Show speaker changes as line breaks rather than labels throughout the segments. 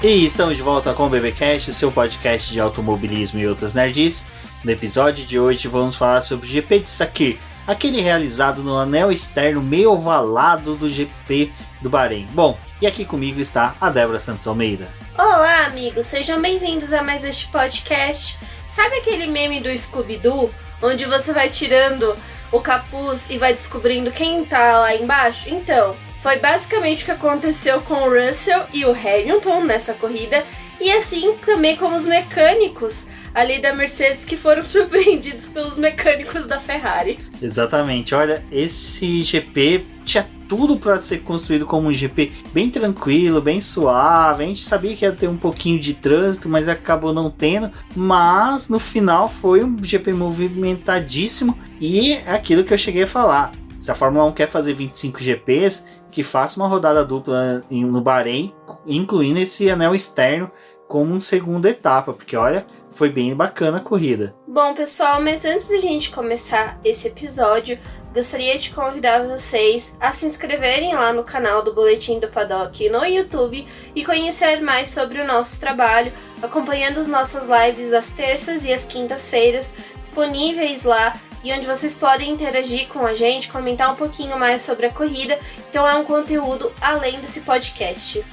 E estamos de volta com o BBcast, o seu podcast de automobilismo e outras nerds. No episódio de hoje vamos falar sobre o GP de Sakhir, aquele realizado no anel externo meio ovalado do GP do Bahrein. Bom, e aqui comigo está a Débora Santos Almeida.
Olá, amigos, sejam bem-vindos a mais este podcast. Sabe aquele meme do Scooby-Doo, onde você vai tirando o capuz e vai descobrindo quem tá lá embaixo? Então, foi basicamente o que aconteceu com o Russell e o Hamilton nessa corrida, e assim também com os mecânicos ali da Mercedes que foram surpreendidos pelos mecânicos da Ferrari.
Exatamente, olha, esse GP tinha tudo para ser construído como um GP bem tranquilo, bem suave. A gente sabia que ia ter um pouquinho de trânsito, mas acabou não tendo. Mas no final foi um GP movimentadíssimo e é aquilo que eu cheguei a falar. Se a Fórmula 1 quer fazer 25 GPs, que faça uma rodada dupla no Bahrein, incluindo esse anel externo como uma segunda etapa, porque olha, foi bem bacana a corrida.
Bom, pessoal, mas antes de a gente começar esse episódio, gostaria de convidar vocês a se inscreverem lá no canal do Boletim do Paddock no YouTube e conhecer mais sobre o nosso trabalho, acompanhando as nossas lives às terças e às quintas-feiras, disponíveis lá, e onde vocês podem interagir com a gente, comentar um pouquinho mais sobre a corrida. Então é um conteúdo além desse podcast.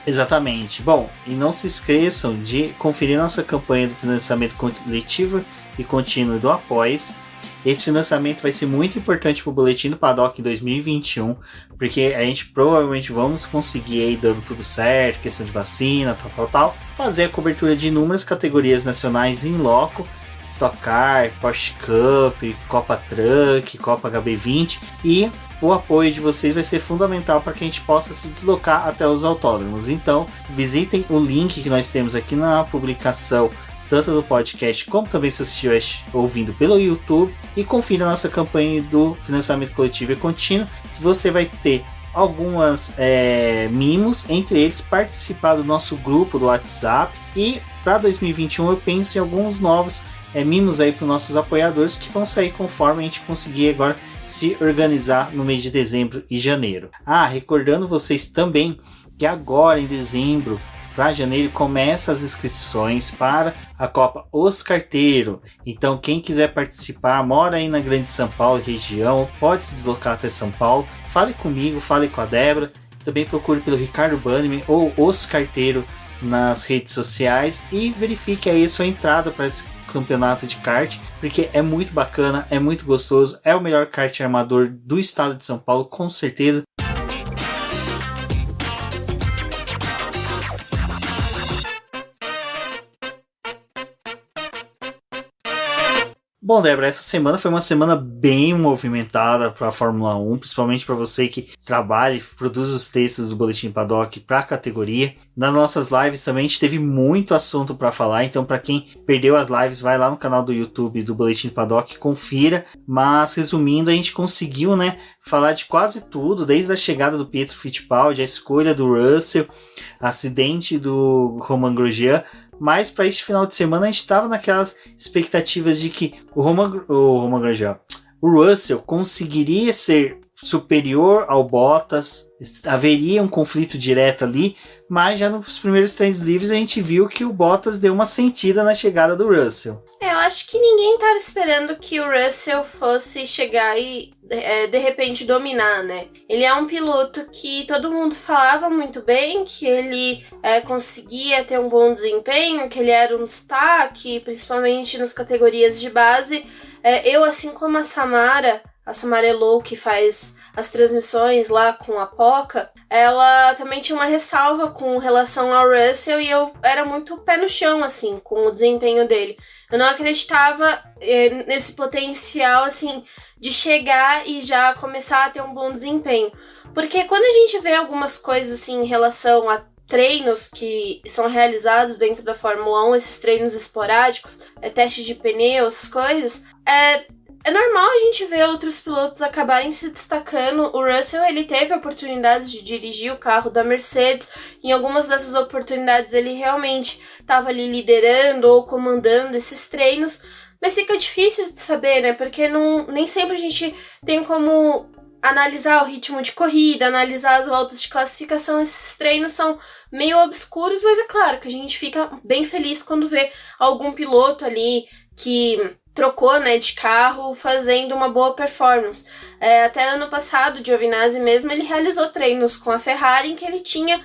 Exatamente. Bom, e não se esqueçam de conferir nossa campanha do financiamento coletivo e contínuo do Apoia-se. Esse financiamento vai ser muito importante para o Boletim do Paddock em 2021, porque a gente provavelmente vamos conseguir aí, dando tudo certo, questão de vacina, tal, fazer a cobertura de inúmeras categorias nacionais em loco, Stock Car, Porsche Cup, Copa Truck, Copa HB20, e o apoio de vocês vai ser fundamental para que a gente possa se deslocar até os autódromos. Então, visitem o link que nós temos aqui na publicação, tanto do podcast como também se você estiver ouvindo pelo YouTube, e confira a nossa campanha do financiamento coletivo e contínuo. Você vai ter algumas mimos, entre eles participar do nosso grupo do WhatsApp, e para 2021 eu penso em alguns novos mimos aí para os nossos apoiadores que vão sair conforme a gente conseguir agora se organizar no mês de dezembro e janeiro. Recordando vocês também que agora em dezembro para janeiro começa as inscrições para a Copa Os Carteiro. Então quem quiser participar, mora aí na Grande São Paulo região, pode se deslocar até São Paulo, fale comigo, fale com a Débora, também procure pelo Ricardo Bannerman ou Os Carteiro nas redes sociais e verifique aí a sua entrada para esse campeonato de kart, porque é muito bacana, é muito gostoso, é o melhor kart armador do estado de São Paulo, com certeza. Bom, Débora, essa semana foi uma semana bem movimentada para a Fórmula 1, principalmente para você que trabalha e produz os textos do Boletim Paddock para a categoria. Nas nossas lives também a gente teve muito assunto para falar, então para quem perdeu as lives, vai lá no canal do YouTube do Boletim Paddock, confira. Mas resumindo, a gente conseguiu, falar de quase tudo, desde a chegada do Pietro Fittipaldi, a escolha do Russell, acidente do Romain Grosjean. Mas para este final de semana a gente estava naquelas expectativas de que o Russell conseguiria ser superior ao Bottas, haveria um conflito direto ali, mas já nos primeiros treinos livres a gente viu que o Bottas deu uma sentida na chegada do Russell.
Eu acho que ninguém estava esperando que o Russell fosse chegar e de repente dominar, né? Ele é um piloto que todo mundo falava muito bem, que ele conseguia ter um bom desempenho, que ele era um destaque, principalmente nas categorias de base. Eu, assim como a Samara Elou, que faz as transmissões lá com a Poca, ela também tinha uma ressalva com relação ao Russell e eu era muito pé no chão, assim, com o desempenho dele. Eu não acreditava nesse potencial, assim, de chegar e já começar a ter um bom desempenho. Porque quando a gente vê algumas coisas, assim, em relação a treinos que são realizados dentro da Fórmula 1, esses treinos esporádicos, teste de pneu, essas coisas, é normal a gente ver outros pilotos acabarem se destacando. O Russell, ele teve oportunidades de dirigir o carro da Mercedes. Em algumas dessas oportunidades ele realmente estava ali liderando ou comandando esses treinos. Mas fica difícil de saber, né? Porque nem sempre a gente tem como analisar o ritmo de corrida, analisar as voltas de classificação, esses treinos são meio obscuros, mas é claro que a gente fica bem feliz quando vê algum piloto ali que trocou, né, de carro, fazendo uma boa performance. Até ano passado, o Giovinazzi mesmo, ele realizou treinos com a Ferrari em que ele tinha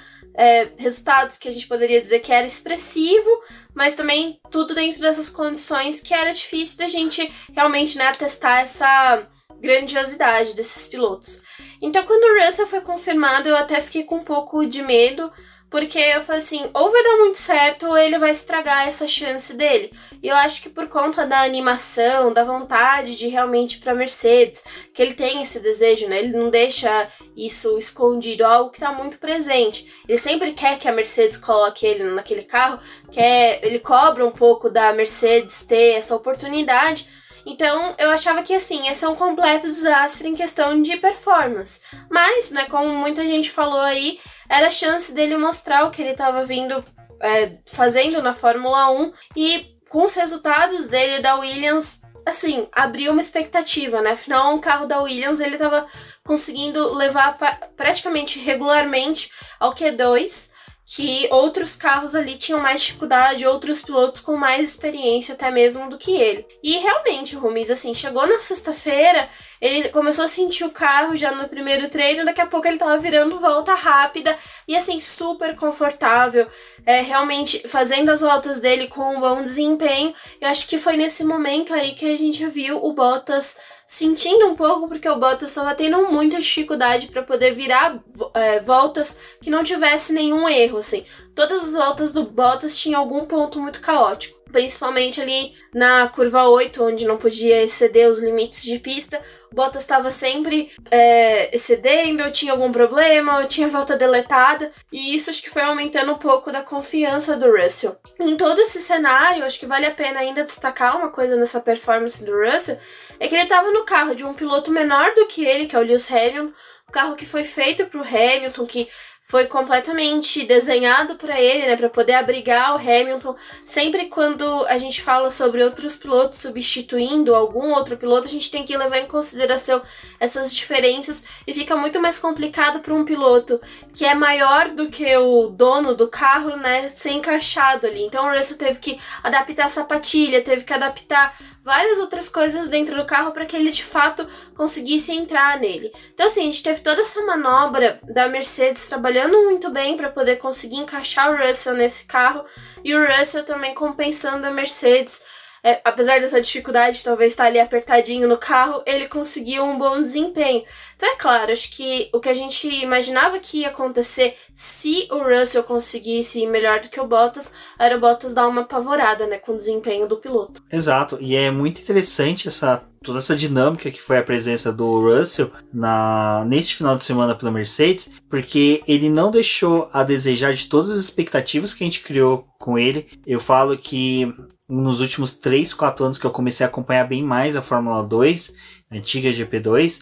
resultados que a gente poderia dizer que era expressivo, mas também tudo dentro dessas condições que era difícil da gente realmente, né, testar essa grandiosidade desses pilotos. Então, quando o Russell foi confirmado, eu até fiquei com um pouco de medo, porque eu falei assim, ou vai dar muito certo ou ele vai estragar essa chance dele. E eu acho que por conta da animação, da vontade de realmente ir pra Mercedes, que ele tem esse desejo, né? Ele não deixa isso escondido, algo que tá muito presente. Ele sempre quer que a Mercedes coloque ele naquele carro, ele cobra um pouco da Mercedes ter essa oportunidade. Então, eu achava que, assim, ia ser um completo desastre em questão de performance. Mas, né, como muita gente falou aí, era a chance dele mostrar o que ele estava vindo fazendo na Fórmula 1. E com os resultados dele da Williams, assim, abriu uma expectativa, né? Afinal, um carro da Williams, ele estava conseguindo levar praticamente regularmente ao Q2, que outros carros ali tinham mais dificuldade, outros pilotos com mais experiência até mesmo do que ele. E realmente, Rumis, assim, chegou na sexta-feira, ele começou a sentir o carro já no primeiro treino, daqui a pouco ele tava virando volta rápida e assim, super confortável, realmente fazendo as voltas dele com um bom desempenho. Eu acho que foi nesse momento aí que a gente viu o Bottas sentindo um pouco, porque o Bottas estava tendo muita dificuldade para poder virar voltas que não tivesse nenhum erro, assim. Todas as voltas do Bottas tinham algum ponto muito caótico, principalmente ali na curva 8, onde não podia exceder os limites de pista. O Bottas estava sempre excedendo, tinha algum problema, tinha volta deletada, e isso acho que foi aumentando um pouco da confiança do Russell. Em todo esse cenário, acho que vale a pena ainda destacar uma coisa nessa performance do Russell, é que ele estava no carro de um piloto menor do que ele, que é o Lewis Hamilton, um carro que foi feito para o Hamilton, que foi completamente desenhado para ele, né, para poder abrigar o Hamilton. Sempre quando a gente fala sobre outros pilotos substituindo algum outro piloto, a gente tem que levar em consideração essas diferenças e fica muito mais complicado para um piloto que é maior do que o dono do carro, né, ser encaixado ali. Então o Russell teve que adaptar a sapatilha, teve que adaptar várias outras coisas dentro do carro para que ele de fato conseguisse entrar nele. Então assim, a gente teve toda essa manobra da Mercedes trabalhando muito bem para poder conseguir encaixar o Russell nesse carro, e o Russell também compensando a Mercedes. Apesar dessa dificuldade, talvez estar ali apertadinho no carro, ele conseguiu um bom desempenho. Então é claro, acho que o que a gente imaginava que ia acontecer se o Russell conseguisse ir melhor do que o Bottas, era o Bottas dar uma apavorada, né, com o desempenho do piloto.
Exato, e é muito interessante toda essa dinâmica que foi a presença do Russell neste final de semana pela Mercedes, porque ele não deixou a desejar de todas as expectativas que a gente criou com ele. Eu falo que nos últimos 3, 4 anos que eu comecei a acompanhar bem mais a Fórmula 2, a antiga GP2,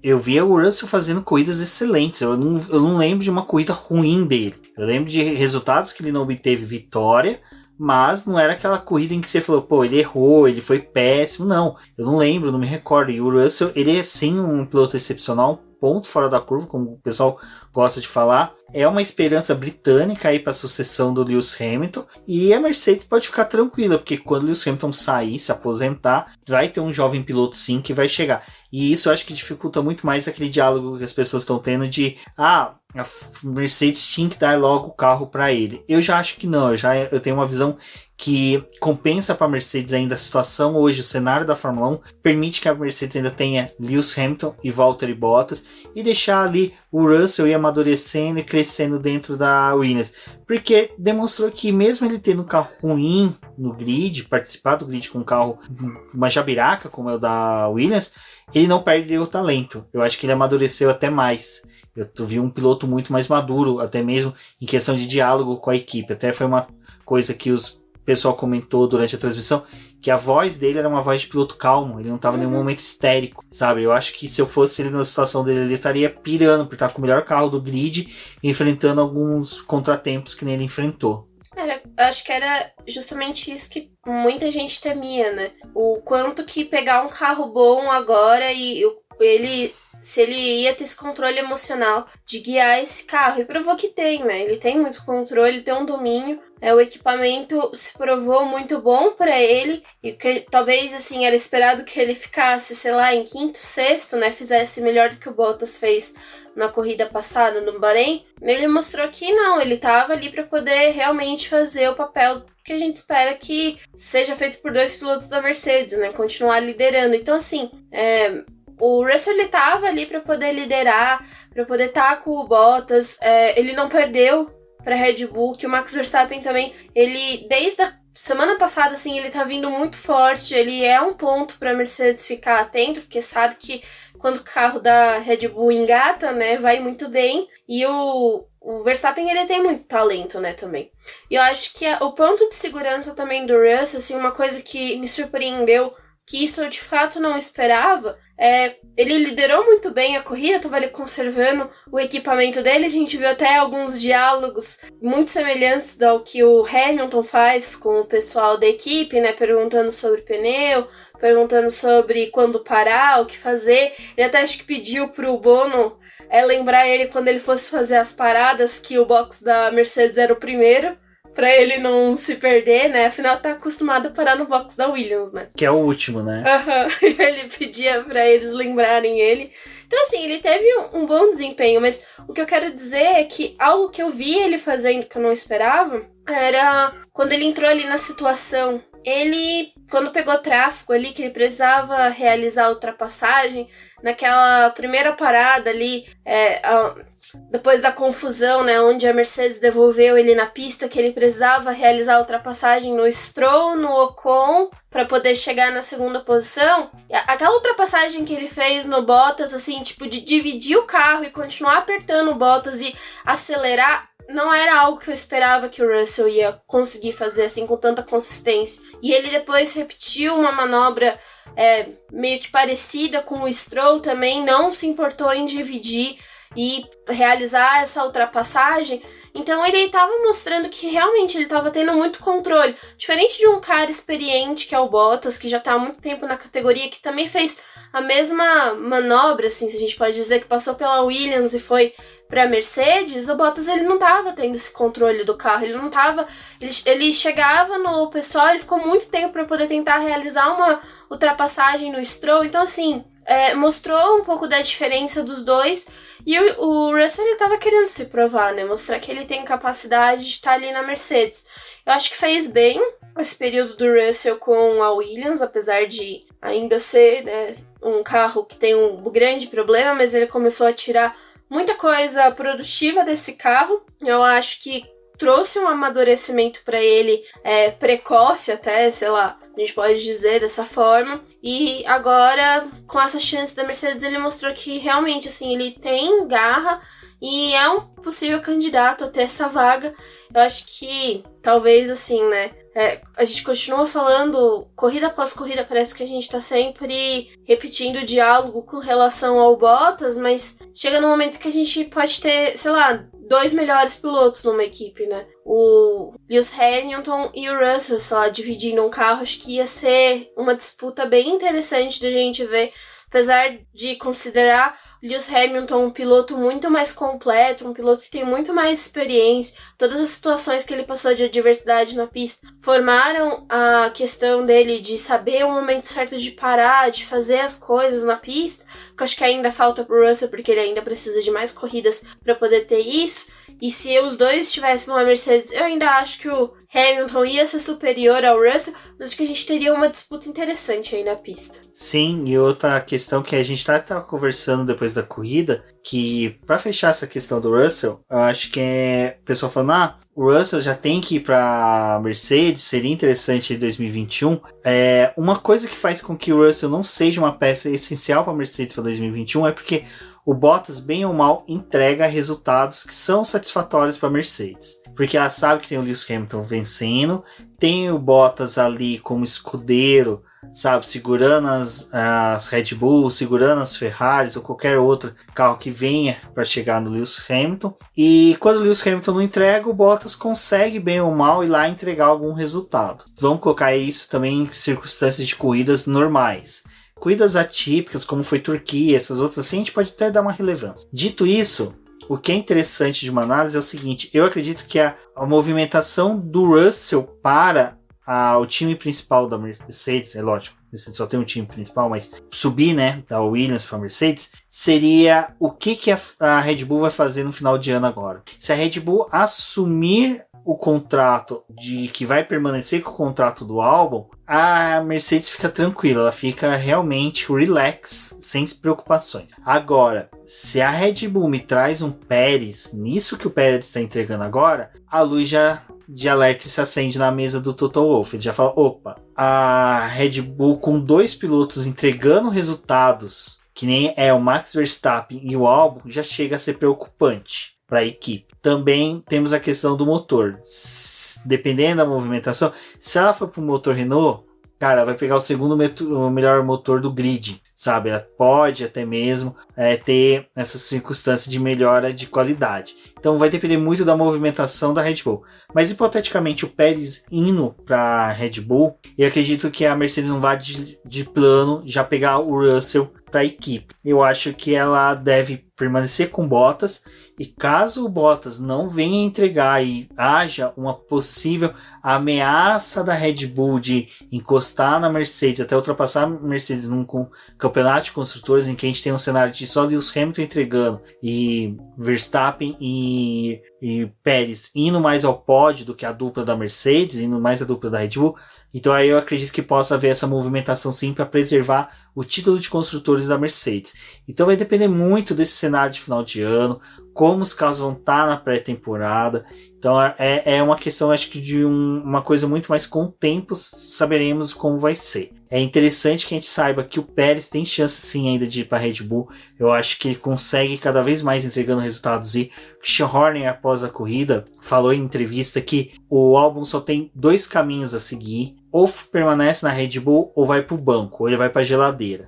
eu via o Russell fazendo corridas excelentes. Eu não lembro de uma corrida ruim dele. Eu lembro de resultados que ele não obteve vitória, mas não era aquela corrida em que você falou, pô, ele errou, ele foi péssimo. Não, eu não lembro, não me recordo. E o Russell, ele é sim um piloto excepcional, ponto fora da curva, como o pessoal gosta de falar. É uma esperança britânica aí para a sucessão do Lewis Hamilton, e a Mercedes pode ficar tranquila, porque quando o Lewis Hamilton sair, se aposentar, vai ter um jovem piloto sim que vai chegar. E isso eu acho que dificulta muito mais aquele diálogo que as pessoas estão tendo de a Mercedes tinha que dar logo o carro para ele. Eu já acho que não, eu tenho uma visão que compensa para a Mercedes ainda a situação hoje, o cenário da Fórmula 1 permite que a Mercedes ainda tenha Lewis Hamilton e Valtteri Bottas, e deixar ali o Russell ir amadurecendo e crescendo dentro da Williams, porque demonstrou que mesmo ele tendo um carro ruim no grid, participar do grid com um carro, uma jabiraca como é o da Williams, ele não perdeu o talento. Eu acho que ele amadureceu até mais. Eu vi um piloto muito mais maduro, até mesmo em questão de diálogo com a equipe. Até foi uma coisa que o pessoal comentou durante a transmissão, que a voz dele era uma voz de piloto calmo, ele não estava em nenhum momento histérico, sabe? Eu acho que se eu fosse ele na situação dele, ele estaria pirando por estar com o melhor carro do grid, enfrentando alguns contratempos que nem ele enfrentou.
Acho que era justamente isso que muita gente temia, né? O quanto que pegar um carro bom agora e ele se ele ia ter esse controle emocional de guiar esse carro. E provou que tem, né? Ele tem muito controle, tem um domínio. O equipamento se provou muito bom para ele. E que talvez, assim, era esperado que ele ficasse, sei lá, em quinto, sexto, né? Fizesse melhor do que o Bottas fez na corrida passada no Bahrein. Ele mostrou que não, ele tava ali para poder realmente fazer o papel que a gente espera que seja feito por 2 pilotos da Mercedes, né? Continuar liderando. Então, assim, o Russell, ele tava ali para poder liderar, para poder estar com o Bottas. Ele não perdeu para Red Bull, que o Max Verstappen também, ele, desde a semana passada, assim, ele tá vindo muito forte. Ele é um ponto para a Mercedes ficar atento, porque sabe que quando o carro da Red Bull engata, né, vai muito bem. E o Verstappen, ele tem muito talento, né, também. E eu acho que o ponto de segurança também do Russell, assim, uma coisa que me surpreendeu, que isso eu de fato não esperava, ele liderou muito bem a corrida, estava ali conservando o equipamento dele. A gente viu até alguns diálogos muito semelhantes ao que o Hamilton faz com o pessoal da equipe, né, perguntando sobre pneu, perguntando sobre quando parar, o que fazer. Ele até acho que pediu pro Bono lembrar ele quando ele fosse fazer as paradas que o box da Mercedes era o primeiro, pra ele não se perder, né? Afinal, tá acostumado a parar no box da Williams, né?
Que é o último, né?
Ele pedia pra eles lembrarem ele. Então, assim, ele teve um bom desempenho, mas o que eu quero dizer é que algo que eu vi ele fazendo que eu não esperava era quando ele entrou ali na situação. Ele, quando pegou tráfego ali, que ele precisava realizar a ultrapassagem, naquela primeira parada ali, depois da confusão, né, onde a Mercedes devolveu ele na pista, que ele precisava realizar a ultrapassagem no Stroll, no Ocon, para poder chegar na segunda posição. Aquela ultrapassagem que ele fez no Bottas, assim, tipo, de dividir o carro e continuar apertando o Bottas e acelerar, não era algo que eu esperava que o Russell ia conseguir fazer, assim, com tanta consistência. E ele depois repetiu uma manobra meio que parecida com o Stroll também, não se importou em dividir e realizar essa ultrapassagem. Então ele estava mostrando que realmente ele estava tendo muito controle. Diferente de um cara experiente que é o Bottas, que já está há muito tempo na categoria, que também fez a mesma manobra, assim, se a gente pode dizer, que passou pela Williams e foi para a Mercedes. O Bottas, ele não estava tendo esse controle do carro, ele não estava, ele chegava no pessoal, ele ficou muito tempo para poder tentar realizar uma ultrapassagem no Stroll. Então, assim, mostrou um pouco da diferença dos dois. E o Russell, ele tava querendo se provar, né? Mostrar que ele tem capacidade de estar ali na Mercedes. Eu acho que fez bem esse período do Russell com a Williams, apesar de ainda ser, né, um carro que tem um grande problema, mas ele começou a tirar muita coisa produtiva desse carro. Eu acho que trouxe um amadurecimento para ele precoce até, sei lá, a gente pode dizer dessa forma. E agora, com essa chance da Mercedes, ele mostrou que realmente, assim, ele tem garra e é um possível candidato a ter essa vaga. Eu acho que, talvez, assim, né, a gente continua falando, corrida após corrida, parece que a gente tá sempre repetindo o diálogo com relação ao Bottas, mas chega no momento que a gente pode ter, sei lá, 2 melhores pilotos numa equipe, né? O Lewis Hamilton e o Russell, sei lá, dividindo um carro. Acho que ia ser uma disputa bem interessante da gente ver. Apesar de considerar o Lewis Hamilton um piloto muito mais completo, um piloto que tem muito mais experiência, todas as situações que ele passou de adversidade na pista formaram a questão dele de saber o momento certo de parar, de fazer as coisas na pista, que eu acho que ainda falta pro Russell, porque ele ainda precisa de mais corridas para poder ter isso. E se os dois estivessem numa Mercedes, eu ainda acho que o Hamilton ia ser superior ao Russell, mas acho que a gente teria uma disputa interessante aí na pista.
Sim, e outra questão que a gente tá conversando depois da corrida, que para fechar essa questão do Russell, eu acho que o pessoal falando, o Russell já tem que ir pra Mercedes, seria interessante em 2021. Uma coisa que faz com que o Russell não seja uma peça essencial para Mercedes para 2021 é porque o Bottas, bem ou mal, entrega resultados que são satisfatórios para a Mercedes. Porque ela sabe que tem o Lewis Hamilton vencendo, tem o Bottas ali como escudeiro, sabe, segurando as Red Bull, segurando as Ferraris ou qualquer outro carro que venha para chegar no Lewis Hamilton. E quando o Lewis Hamilton não entrega, o Bottas consegue, bem ou mal, ir lá entregar algum resultado. Vamos colocar isso também em circunstâncias de corridas normais. Corridas atípicas, como foi Turquia, essas outras assim, a gente pode até dar uma relevância. Dito isso, o que é interessante de uma análise é o seguinte, eu acredito que a movimentação do Russell para o time principal da Mercedes, é lógico, a Mercedes só tem um time principal, mas subir, né, da Williams para a Mercedes, seria o que a Red Bull vai fazer no final de ano agora. Se a Red Bull assumir o contrato de que vai permanecer com o contrato do Albon, a Mercedes fica tranquila, ela fica realmente relax, sem preocupações. Agora, se a Red Bull me traz um Pérez, nisso que o Pérez está entregando agora, a luz de alerta se acende na mesa do Toto Wolff. Ele já fala, opa, a Red Bull com 2 pilotos entregando resultados, que nem é o Max Verstappen e o Albon, já chega a ser preocupante para a equipe. Também temos a questão do motor. Dependendo da movimentação, se ela for para o motor Renault, cara, vai pegar o melhor motor do grid, sabe? Ela pode até mesmo ter essa circunstância de melhora de qualidade. Então vai depender muito da movimentação da Red Bull. Mas hipoteticamente o Pérez indo para a Red Bull, eu acredito que a Mercedes não vai de plano já pegar o Russell para a equipe. Eu acho que ela deve permanecer com Bottas, e caso o Bottas não venha entregar e haja uma possível ameaça da Red Bull de encostar na Mercedes até ultrapassar a Mercedes num campeonato de construtores em que a gente tem um cenário de só Lewis Hamilton entregando e Verstappen e Pérez indo mais ao pódio do que a dupla da Mercedes, indo mais a dupla da Red Bull, então aí eu acredito que possa haver essa movimentação sim para preservar o título de construtores da Mercedes. Então vai depender muito desse cenário de final de ano, como os carros vão estar na pré-temporada. Então é uma questão, acho que de uma coisa muito mais com o tempo saberemos como vai ser. É interessante que a gente saiba que o Pérez tem chance sim ainda de ir para a Red Bull. Eu acho que ele consegue cada vez mais entregando resultados. E Christian Horner, após a corrida, falou em entrevista que o Albon só tem 2 caminhos a seguir. Ou permanece na Red Bull ou vai para o banco, ou ele vai para a geladeira.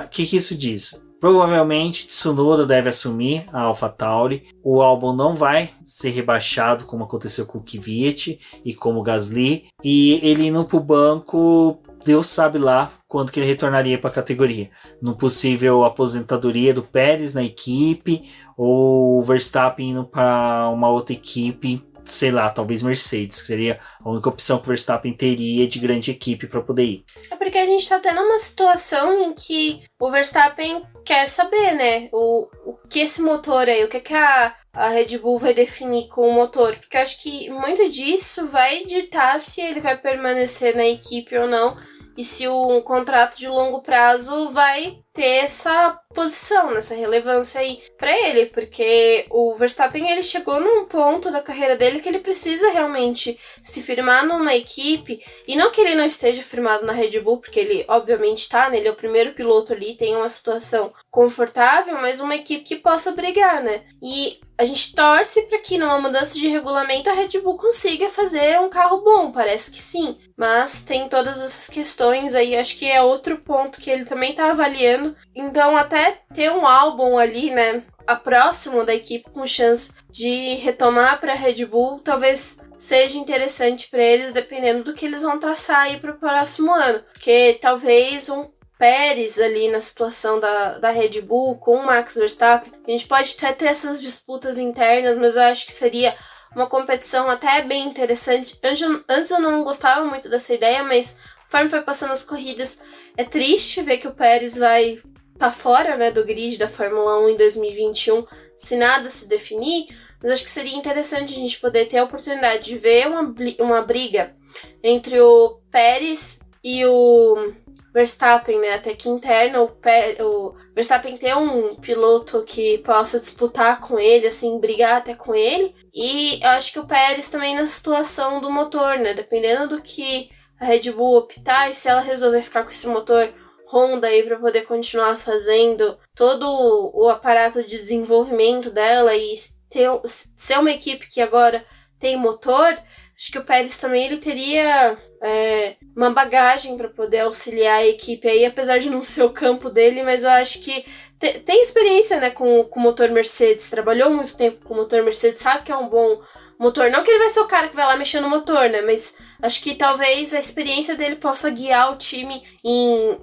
O que isso diz? Provavelmente Tsunoda deve assumir a AlphaTauri. O Albon não vai ser rebaixado como aconteceu com o Kvyat e como o Gasly. E ele indo para o banco, Deus sabe lá quando que ele retornaria para a categoria. No possível aposentadoria do Pérez na equipe, ou o Verstappen indo para uma outra equipe, sei lá, talvez Mercedes, que seria a única opção que o Verstappen teria de grande equipe para poder ir.
É porque a gente tá tendo uma situação em que o Verstappen quer saber, né, o que esse motor aí, o que a Red Bull vai definir com o motor, porque eu acho que muito disso vai ditar se ele vai permanecer na equipe ou não, e se um contrato de longo prazo vai ter essa posição, essa relevância aí pra ele, porque o Verstappen ele chegou num ponto da carreira dele que ele precisa realmente se firmar numa equipe, e não que ele não esteja firmado na Red Bull, porque ele obviamente tá, né, ele é o primeiro piloto ali, tem uma situação confortável, mas uma equipe que possa brigar, né, e a gente torce para que numa mudança de regulamento a Red Bull consiga fazer um carro bom, parece que sim, mas tem todas essas questões aí, acho que é outro ponto que ele também tá avaliando. Então até ter um álbum ali, né, a próximo da equipe com chance de retomar para a Red Bull, talvez seja interessante para eles, dependendo do que eles vão traçar aí para o próximo ano, porque talvez um Pérez ali na situação da Red Bull com o Max Verstappen, a gente pode até ter essas disputas internas, mas eu acho que seria uma competição até bem interessante. Antes eu não gostava muito dessa ideia, mas conforme foi passando as corridas, é triste ver que o Pérez vai estar fora, né, do grid da Fórmula 1 em 2021, se nada se definir, mas acho que seria interessante a gente poder ter a oportunidade de ver uma briga entre o Pérez e o Verstappen, né, até que interna o Verstappen ter um piloto que possa disputar com ele, assim, brigar até com ele, e eu acho que o Pérez também na situação do motor, né, dependendo do que a Red Bull optar, e se ela resolver ficar com esse motor Honda aí para poder continuar fazendo todo o aparato de desenvolvimento dela e ser uma equipe que agora tem motor, acho que o Pérez também ele teria uma bagagem para poder auxiliar a equipe aí, apesar de não ser o campo dele, mas eu acho que tem experiência, né, com o motor Mercedes, trabalhou muito tempo com o motor Mercedes, sabe que é um bom motor. Não que ele vai ser o cara que vai lá mexer no motor, né? Mas acho que talvez a experiência dele possa guiar o time em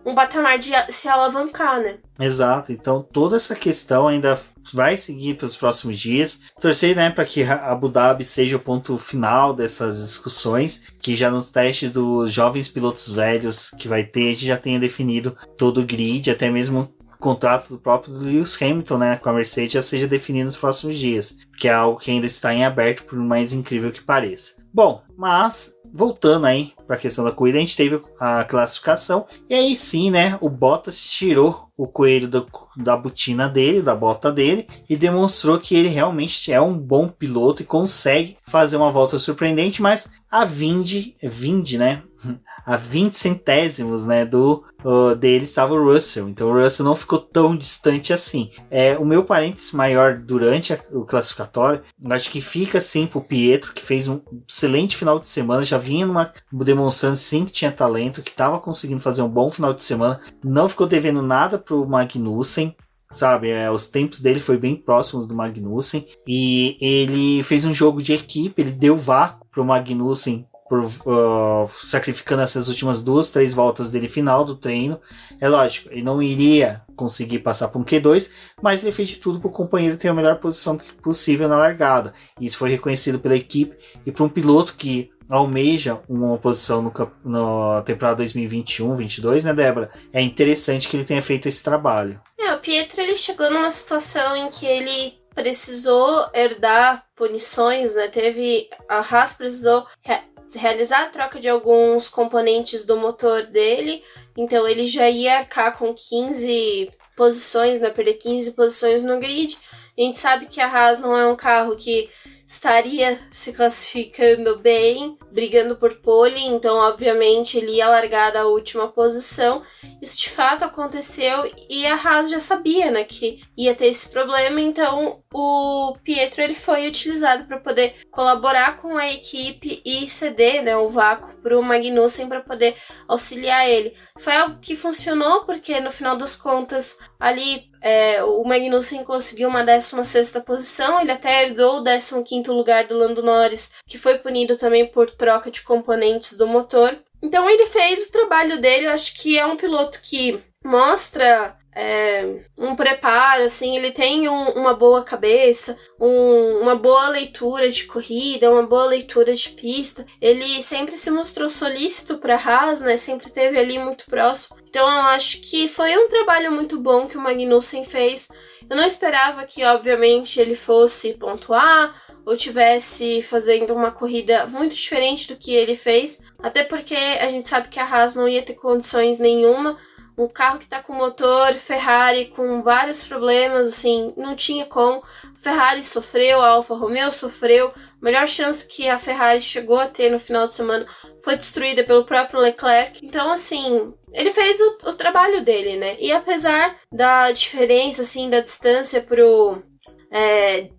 um patamar de se alavancar, né?
Exato, então toda essa questão ainda vai seguir pelos próximos dias. Torcer, né, para que Abu Dhabi seja o ponto final dessas discussões, que já no teste dos jovens pilotos velhos que vai ter, a gente já tenha definido todo o grid, até mesmo o contrato do próprio Lewis Hamilton, né, com a Mercedes já seja definido nos próximos dias, que é algo que ainda está em aberto, por mais incrível que pareça. Bom, mas voltando aí para a questão da corrida, a gente teve a classificação e aí sim, né, o Bottas tirou o coelho da botina dele, da bota dele, e demonstrou que ele realmente é um bom piloto e consegue fazer uma volta surpreendente, mas a 20, né, a 20 centésimos, né, dele estava o Russell, então o Russell não ficou tão distante assim. O meu parênteses maior durante o classificatório, eu acho que fica assim pro Pietro, que fez um excelente final de semana, já vinha demonstrando sim que tinha talento, que estava conseguindo fazer um bom final de semana, não ficou devendo nada pro Magnussen, sabe, os tempos dele foi bem próximos do Magnussen, e ele fez um jogo de equipe, ele deu vácuo pro Magnussen, sacrificando essas últimas 2-3 voltas dele final do treino. É lógico, ele não iria conseguir passar por um Q2, mas ele fez de tudo para o companheiro ter a melhor posição possível na largada. Isso foi reconhecido pela equipe, e para um piloto que almeja uma posição no temporada 2021-22, né, Débora? É interessante que ele tenha feito esse trabalho.
O Pietro, ele chegou numa situação em que ele precisou herdar punições, né? A Haas precisou realizar a troca de alguns componentes do motor dele, então ele já ia cá com 15 posições, né? Perder 15 posições no grid. A gente sabe que a Haas não é um carro que estaria se classificando bem, brigando por pole, então obviamente ele ia largar da última posição. Isso de fato aconteceu e a Haas já sabia, né, que ia ter esse problema, então o Pietro ele foi utilizado para poder colaborar com a equipe e ceder, né, o vácuo para o Magnussen para poder auxiliar ele. Foi algo que funcionou porque no final das contas ali o Magnussen conseguiu uma 16ª posição, ele até herdou o 15º lugar do Lando Norris, que foi punido também por troca de componentes do motor. Então ele fez o trabalho dele, eu acho que é um piloto que mostra um preparo, assim, ele tem uma boa cabeça, uma boa leitura de corrida, uma boa leitura de pista. Ele sempre se mostrou solícito para a Haas, né? Sempre esteve ali muito próximo. Então eu acho que foi um trabalho muito bom que o Magnussen fez. Eu não esperava que, obviamente, ele fosse pontuar ou tivesse fazendo uma corrida muito diferente do que ele fez, até porque a gente sabe que a Haas não ia ter condições nenhuma. Um carro que tá com motor Ferrari com vários problemas, assim, não tinha como. A Ferrari sofreu, a Alfa Romeo sofreu. A melhor chance que a Ferrari chegou a ter no final de semana foi destruída pelo próprio Leclerc. Então, assim, ele fez o trabalho dele, né? E apesar da diferença, assim, da distância pro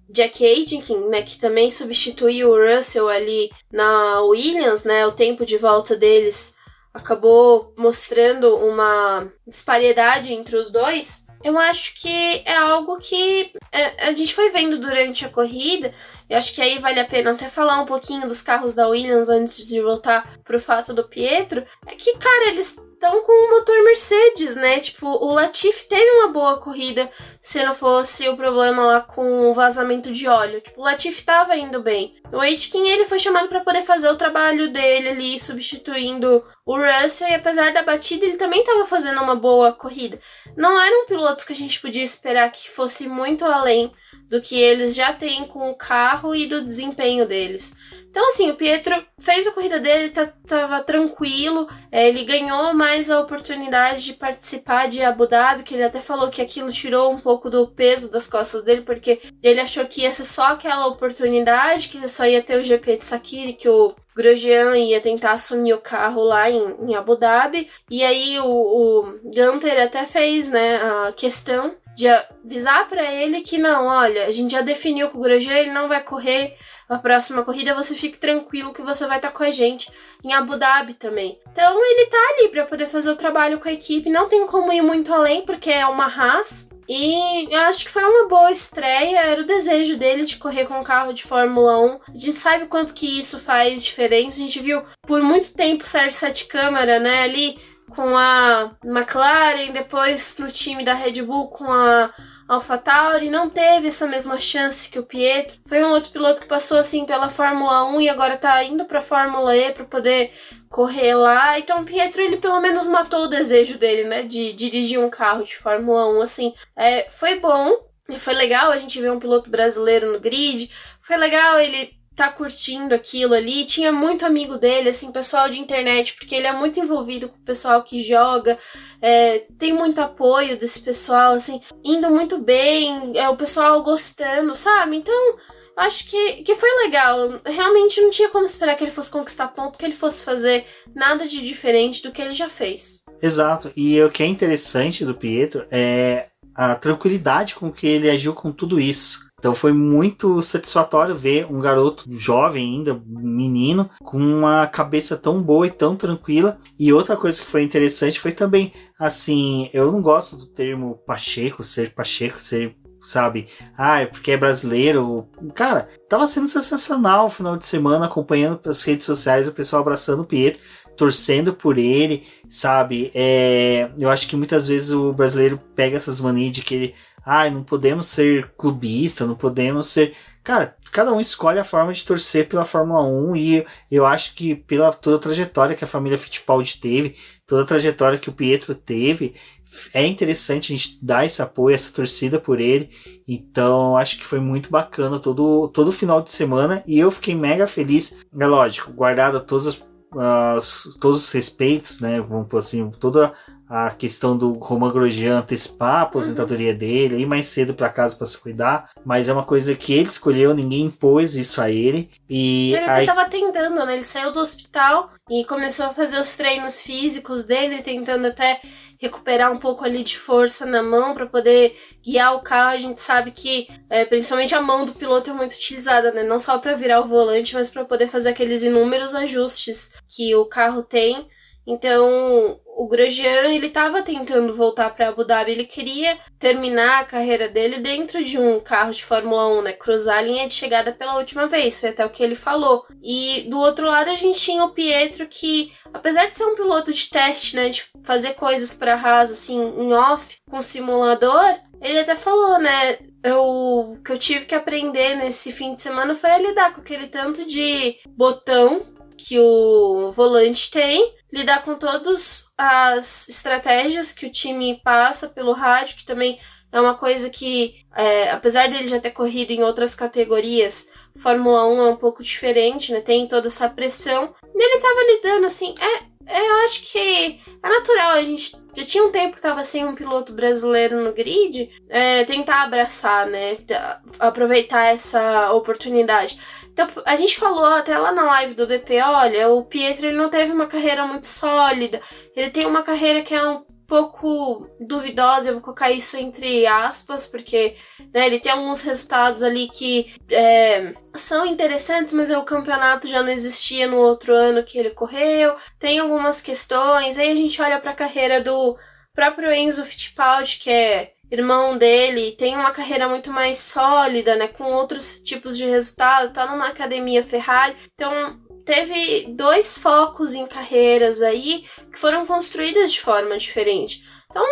Jack Aitken, né, que também substituiu o Russell ali na Williams, né? O tempo de volta deles acabou mostrando uma disparidade entre os dois. Eu acho que é algo que a gente foi vendo durante a corrida. Eu acho que aí vale a pena até falar um pouquinho dos carros da Williams antes de voltar pro fato do Pietro. É que, cara, eles estão com um motor Mercedes, né? Tipo, o Latifi teve uma boa corrida se não fosse o problema lá com o vazamento de óleo. Tipo, o Latifi tava indo bem. O Aitken, ele foi chamado para poder fazer o trabalho dele ali, substituindo o Russell, e apesar da batida, ele também tava fazendo uma boa corrida. Não eram pilotos que a gente podia esperar que fosse muito além do que eles já têm com o carro e do desempenho deles. Então, assim, o Pietro fez a corrida dele, tava tranquilo, ele ganhou mais a oportunidade de participar de Abu Dhabi, que ele até falou que aquilo tirou um pouco do peso das costas dele, porque ele achou que ia ser só aquela oportunidade, que ele só ia ter o GP de Sakir, que o Grosjean ia tentar assumir o carro lá em Abu Dhabi, e aí o Gunter até fez, né, a questão de avisar pra ele que não, olha, a gente já definiu que o Grosjean ele não vai correr a próxima corrida, você fique tranquilo que você vai estar com a gente em Abu Dhabi também. Então ele tá ali pra poder fazer o trabalho com a equipe, não tem como ir muito além porque é uma Haas, E eu acho que foi uma boa estreia, era o desejo dele de correr com um carro de Fórmula 1. A gente sabe o quanto que isso faz diferença. A gente viu por muito tempo o Sérgio Sete Câmara, né, ali com a McLaren, depois no time da Red Bull com a AlphaTauri, não teve essa mesma chance que o Pietro. Foi um outro piloto que passou assim pela Fórmula 1 e agora tá indo pra Fórmula E pra poder correr lá. Então o Pietro, ele pelo menos matou o desejo dele, né, de dirigir um carro de Fórmula 1, assim. Foi bom, foi legal a gente ver um piloto brasileiro no grid, foi legal ele tá curtindo aquilo ali, tinha muito amigo dele, assim, pessoal de internet, porque ele é muito envolvido com o pessoal que joga, tem muito apoio desse pessoal, assim, indo muito bem, o pessoal gostando, sabe? Então, acho que foi legal. Realmente não tinha como esperar que ele fosse conquistar ponto, que ele fosse fazer nada de diferente do que ele já fez.
Exato, e o que é interessante do Pietro é a tranquilidade com que ele agiu com tudo isso. Então foi muito satisfatório ver um garoto jovem ainda, menino, com uma cabeça tão boa e tão tranquila. E outra coisa que foi interessante foi também, assim, eu não gosto do termo Pacheco, ser, sabe, porque é brasileiro. Cara, tava sendo sensacional o final de semana, acompanhando pelas redes sociais o pessoal abraçando o Pietro, torcendo por ele, sabe? Eu acho que muitas vezes o brasileiro pega essas manias de que ele, não podemos ser clubista, não podemos ser... Cara, cada um escolhe a forma de torcer pela Fórmula 1 e eu acho que pela toda a trajetória que a família Fittipaldi teve, toda a trajetória que o Pietro teve, é interessante a gente dar esse apoio, essa torcida por ele. Então, acho que foi muito bacana todo final de semana e eu fiquei mega feliz. É lógico, guardado todos os respeitos, né? Vamos por assim, toda a questão do Romain Grosjean antecipar a aposentadoria dele, ir mais cedo para casa para se cuidar, mas é uma coisa que ele escolheu, ninguém impôs isso a ele. E
ele até tava tentando, né? Ele saiu do hospital e começou a fazer os treinos físicos dele, tentando até recuperar um pouco ali de força na mão para poder guiar o carro. A gente sabe que principalmente a mão do piloto é muito utilizada, né? Não só para virar o volante, mas para poder fazer aqueles inúmeros ajustes que o carro tem. Então, o Grosjean, ele estava tentando voltar para Abu Dhabi, ele queria terminar a carreira dele dentro de um carro de Fórmula 1, né? Cruzar a linha de chegada pela última vez, foi até o que ele falou. E do outro lado a gente tinha o Pietro que, apesar de ser um piloto de teste, né, de fazer coisas para Haas, assim, em off, com simulador, ele até falou, né, o que eu tive que aprender nesse fim de semana foi a lidar com aquele tanto de botão que o volante tem, lidar com todas as estratégias que o time passa pelo rádio, que também é uma coisa que, apesar dele já ter corrido em outras categorias, Fórmula 1 é um pouco diferente, né? Tem toda essa pressão. E ele tava lidando, assim, eu acho que é natural, a gente já tinha um tempo que tava sem um piloto brasileiro no grid, tentar abraçar, né? Aproveitar essa oportunidade. Então, a gente falou até lá na live do BP, olha, o Pietro ele não teve uma carreira muito sólida, ele tem uma carreira que é um pouco duvidosa, eu vou colocar isso entre aspas, porque, né, ele tem alguns resultados ali que são interessantes, mas o campeonato já não existia no outro ano que ele correu, tem algumas questões, aí a gente olha para a carreira do próprio Enzo Fittipaldi, que é irmão dele, tem uma carreira muito mais sólida, né, com outros tipos de resultado, tá numa academia Ferrari, então teve 2 focos em carreiras aí que foram construídas de forma diferente. Então,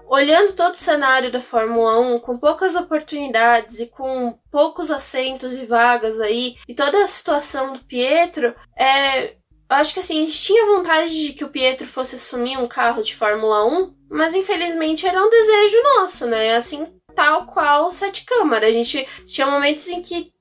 olhando todo o cenário da Fórmula 1, com poucas oportunidades e com poucos assentos e vagas aí, e toda a situação do Pietro, eu acho que assim, a gente tinha vontade de que o Pietro fosse assumir um carro de Fórmula 1, mas infelizmente era um desejo nosso, né? Assim, tal qual o Sete Câmara. A gente tinha momentos em que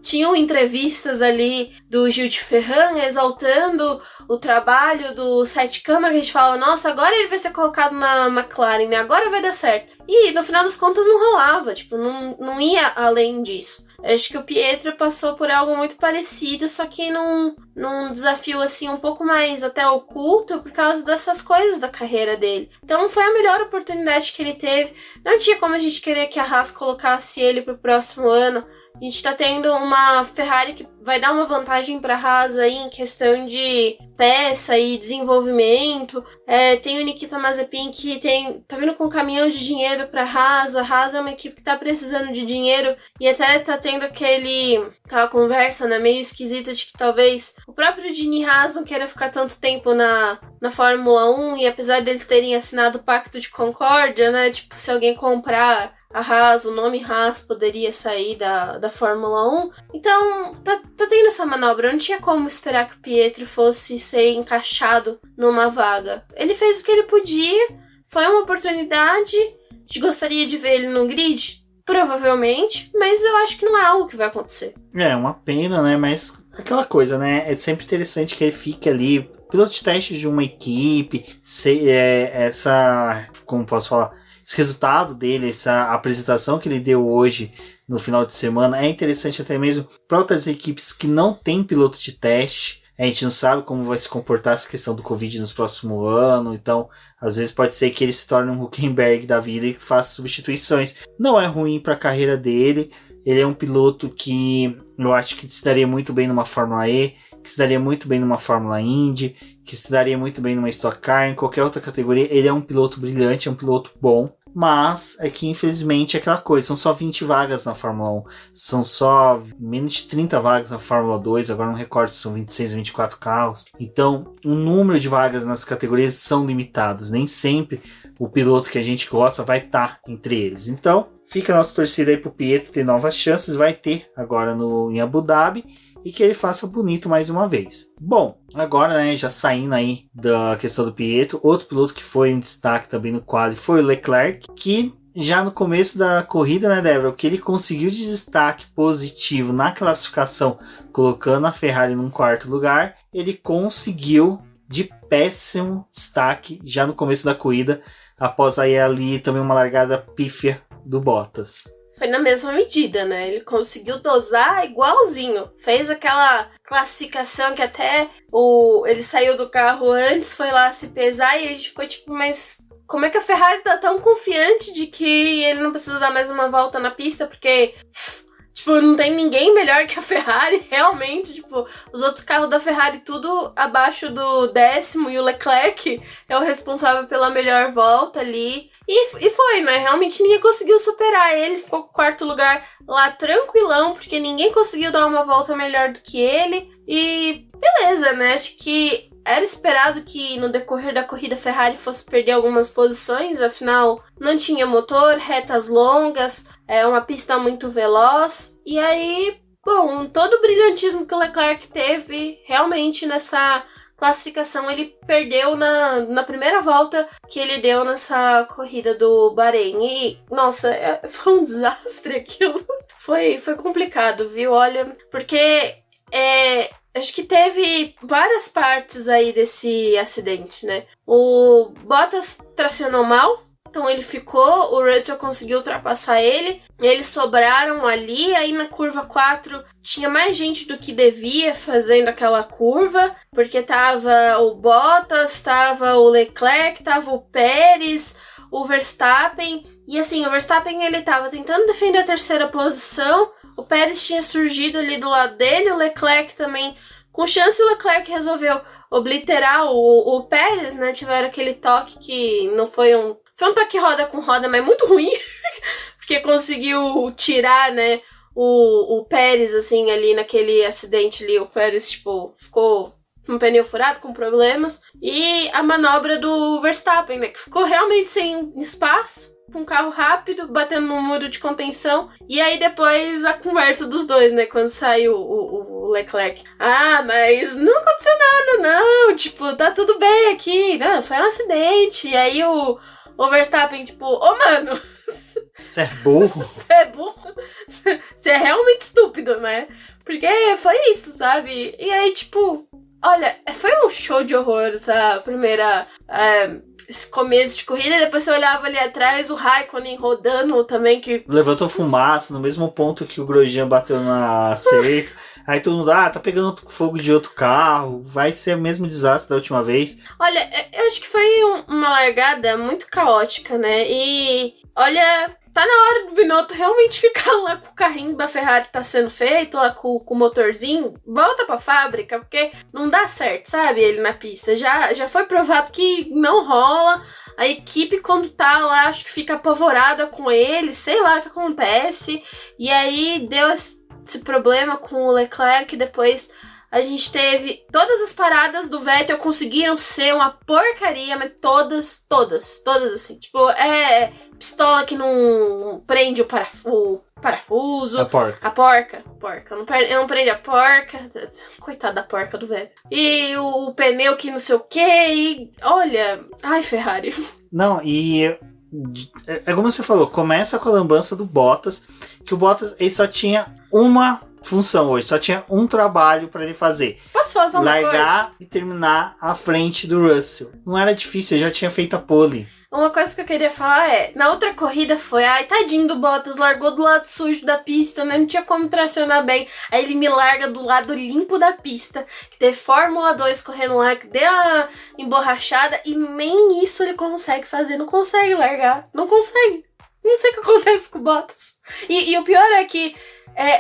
tinham entrevistas ali do Gil de Ferran exaltando o trabalho do Sete Câmara, que a gente fala, nossa, agora ele vai ser colocado na McLaren, né? Agora vai dar certo. E no final das contas não rolava, tipo, não ia além disso. Acho que o Pietro passou por algo muito parecido, só que num desafio assim um pouco mais até oculto por causa dessas coisas da carreira dele. Então foi a melhor oportunidade que ele teve. Não tinha como a gente querer que a Haas colocasse ele pro próximo ano. A gente tá tendo uma Ferrari que vai dar uma vantagem pra Haas aí em questão de peça e desenvolvimento. Tem o Nikita Mazepin que tá vindo com um caminhão de dinheiro pra Haas. A Haas é uma equipe que tá precisando de dinheiro e até tá tendo aquela conversa, né, meio esquisita de que talvez o próprio Gene Haas não queira ficar tanto tempo na Fórmula 1 e apesar deles terem assinado o Pacto de Concórdia, né, tipo, se alguém comprar a Haas, o nome Haas poderia sair da Fórmula 1. Então, tá tendo essa manobra. Não tinha como esperar que o Pietro fosse ser encaixado numa vaga. Ele fez o que ele podia, foi uma oportunidade. A gente gostaria de ver ele no grid? Provavelmente, mas eu acho que não é algo que vai acontecer.
É uma pena, né? Mas aquela coisa, né? É sempre interessante que ele fique ali, piloto de teste de uma equipe, como posso falar? Esse resultado dele, essa apresentação que ele deu hoje no final de semana é interessante até mesmo para outras equipes que não tem piloto de teste. A gente não sabe como vai se comportar essa questão do Covid nos próximos anos, então às vezes pode ser que ele se torne um Hülkenberg da vida e faça substituições. Não é ruim para a carreira dele, ele é um piloto que eu acho que se daria muito bem numa Fórmula E, que se daria muito bem numa Fórmula Indy, que se daria muito bem numa Stock Car, em qualquer outra categoria. Ele é um piloto brilhante, é um piloto bom, mas é que infelizmente é aquela coisa, são só 20 vagas na Fórmula 1, são só menos de 30 vagas na Fórmula 2, agora não recordo se são 26, 24 carros. Então, o número de vagas nas categorias são limitadas, nem sempre o piloto que a gente gosta vai estar entre eles. Então, fica a nossa torcida aí pro Pietro ter novas chances, vai ter agora em Abu Dhabi, e que ele faça bonito mais uma vez. Bom, agora, né, já saindo aí da questão do Pietro, outro piloto que foi em destaque também no quali foi o Leclerc, que já no começo da corrida, né, Débora, o que ele conseguiu de destaque positivo na classificação, colocando a Ferrari num quarto lugar, ele conseguiu de péssimo destaque já no começo da corrida, após aí ali também uma largada pífia do Bottas.
Foi na mesma medida, né? Ele conseguiu dosar igualzinho. Fez aquela classificação que até ele saiu do carro antes, foi lá se pesar e a gente ficou tipo, mas como é que a Ferrari tá tão confiante de que ele não precisa dar mais uma volta na pista? Porque, tipo, não tem ninguém melhor que a Ferrari, realmente. Tipo, os outros carros da Ferrari tudo abaixo do 10º e o Leclerc é o responsável pela melhor volta ali. E foi, né? Realmente ninguém conseguiu superar ele, ficou com o quarto lugar lá tranquilão, porque ninguém conseguiu dar uma volta melhor do que ele. E beleza, né? Acho que era esperado que no decorrer da corrida a Ferrari fosse perder algumas posições, afinal não tinha motor, retas longas, uma pista muito veloz. E aí, bom, todo o brilhantismo que o Leclerc teve realmente nessa classificação ele perdeu na primeira volta que ele deu nessa corrida do Bahrein. E, nossa, foi um desastre aquilo. Foi complicado, viu? Olha, porque acho que teve várias partes aí desse acidente, né? O Bottas tracionou mal, então ele ficou, o Russell conseguiu ultrapassar ele, eles sobraram ali, aí na curva 4 tinha mais gente do que devia fazendo aquela curva, porque tava o Bottas, tava o Leclerc, tava o Pérez, o Verstappen, e assim, o Verstappen ele tava tentando defender a terceira posição, o Pérez tinha surgido ali do lado dele, o Leclerc também, com chance o Leclerc resolveu obliterar o Pérez, né, tiveram aquele toque que não foi um toque roda com roda, mas muito ruim, porque conseguiu tirar, né, o Pérez, assim, ali naquele acidente ali, o Pérez, tipo, ficou com um pneu furado, com problemas, e a manobra do Verstappen, né, que ficou realmente sem espaço, com um carro rápido, batendo no muro de contenção, e aí depois a conversa dos dois, né, quando saiu o Leclerc. Ah, mas não aconteceu nada, não, tipo, tá tudo bem aqui, não, foi um acidente, e aí o Verstappen, tipo, mano,
você é burro?
Você é burro? Você é realmente estúpido, né? Porque foi isso, sabe? E aí, tipo, olha, foi um show de horror essa primeira... esse começo de corrida, e depois você olhava ali atrás, o Raikkonen rodando também, que...
levantou fumaça no mesmo ponto que o Grosjean bateu na cerca. Aí todo mundo, tá pegando fogo de outro carro, vai ser o mesmo desastre da última vez.
Olha, eu acho que foi uma largada muito caótica, né? E, olha, tá na hora do Binotto realmente ficar lá com o carrinho da Ferrari que tá sendo feito, lá com o motorzinho, volta pra fábrica, porque não dá certo, sabe, ele na pista. Já foi provado que não rola, a equipe quando tá lá, acho que fica apavorada com ele, sei lá o que acontece, e aí deu esse problema com o Leclerc, depois a gente teve todas as paradas do Vettel conseguiram ser uma porcaria, mas todas assim, tipo, pistola que não prende o parafuso.
A porca.
A porca. Eu não prende a porca. Coitada da porca do Vettel. E o pneu que não sei o que. E olha. Ai, Ferrari.
Não, e é como você falou, começa com a lambança do Bottas, que o Bottas ele só tinha uma função hoje, só tinha um trabalho para ele fazer.
Posso fazer uma
largar
coisa?
E terminar à frente do Russell. Não era difícil, ele já tinha feito a pole.
Uma coisa que eu queria falar na outra corrida foi, tadinho do Bottas, largou do lado sujo da pista, né? Não tinha como tracionar bem. Aí ele me larga do lado limpo da pista, que teve Fórmula 2 correndo lá, que deu uma emborrachada, e nem isso ele consegue fazer, não consegue largar, não consegue. Não sei o que acontece com o Bottas. E o pior é que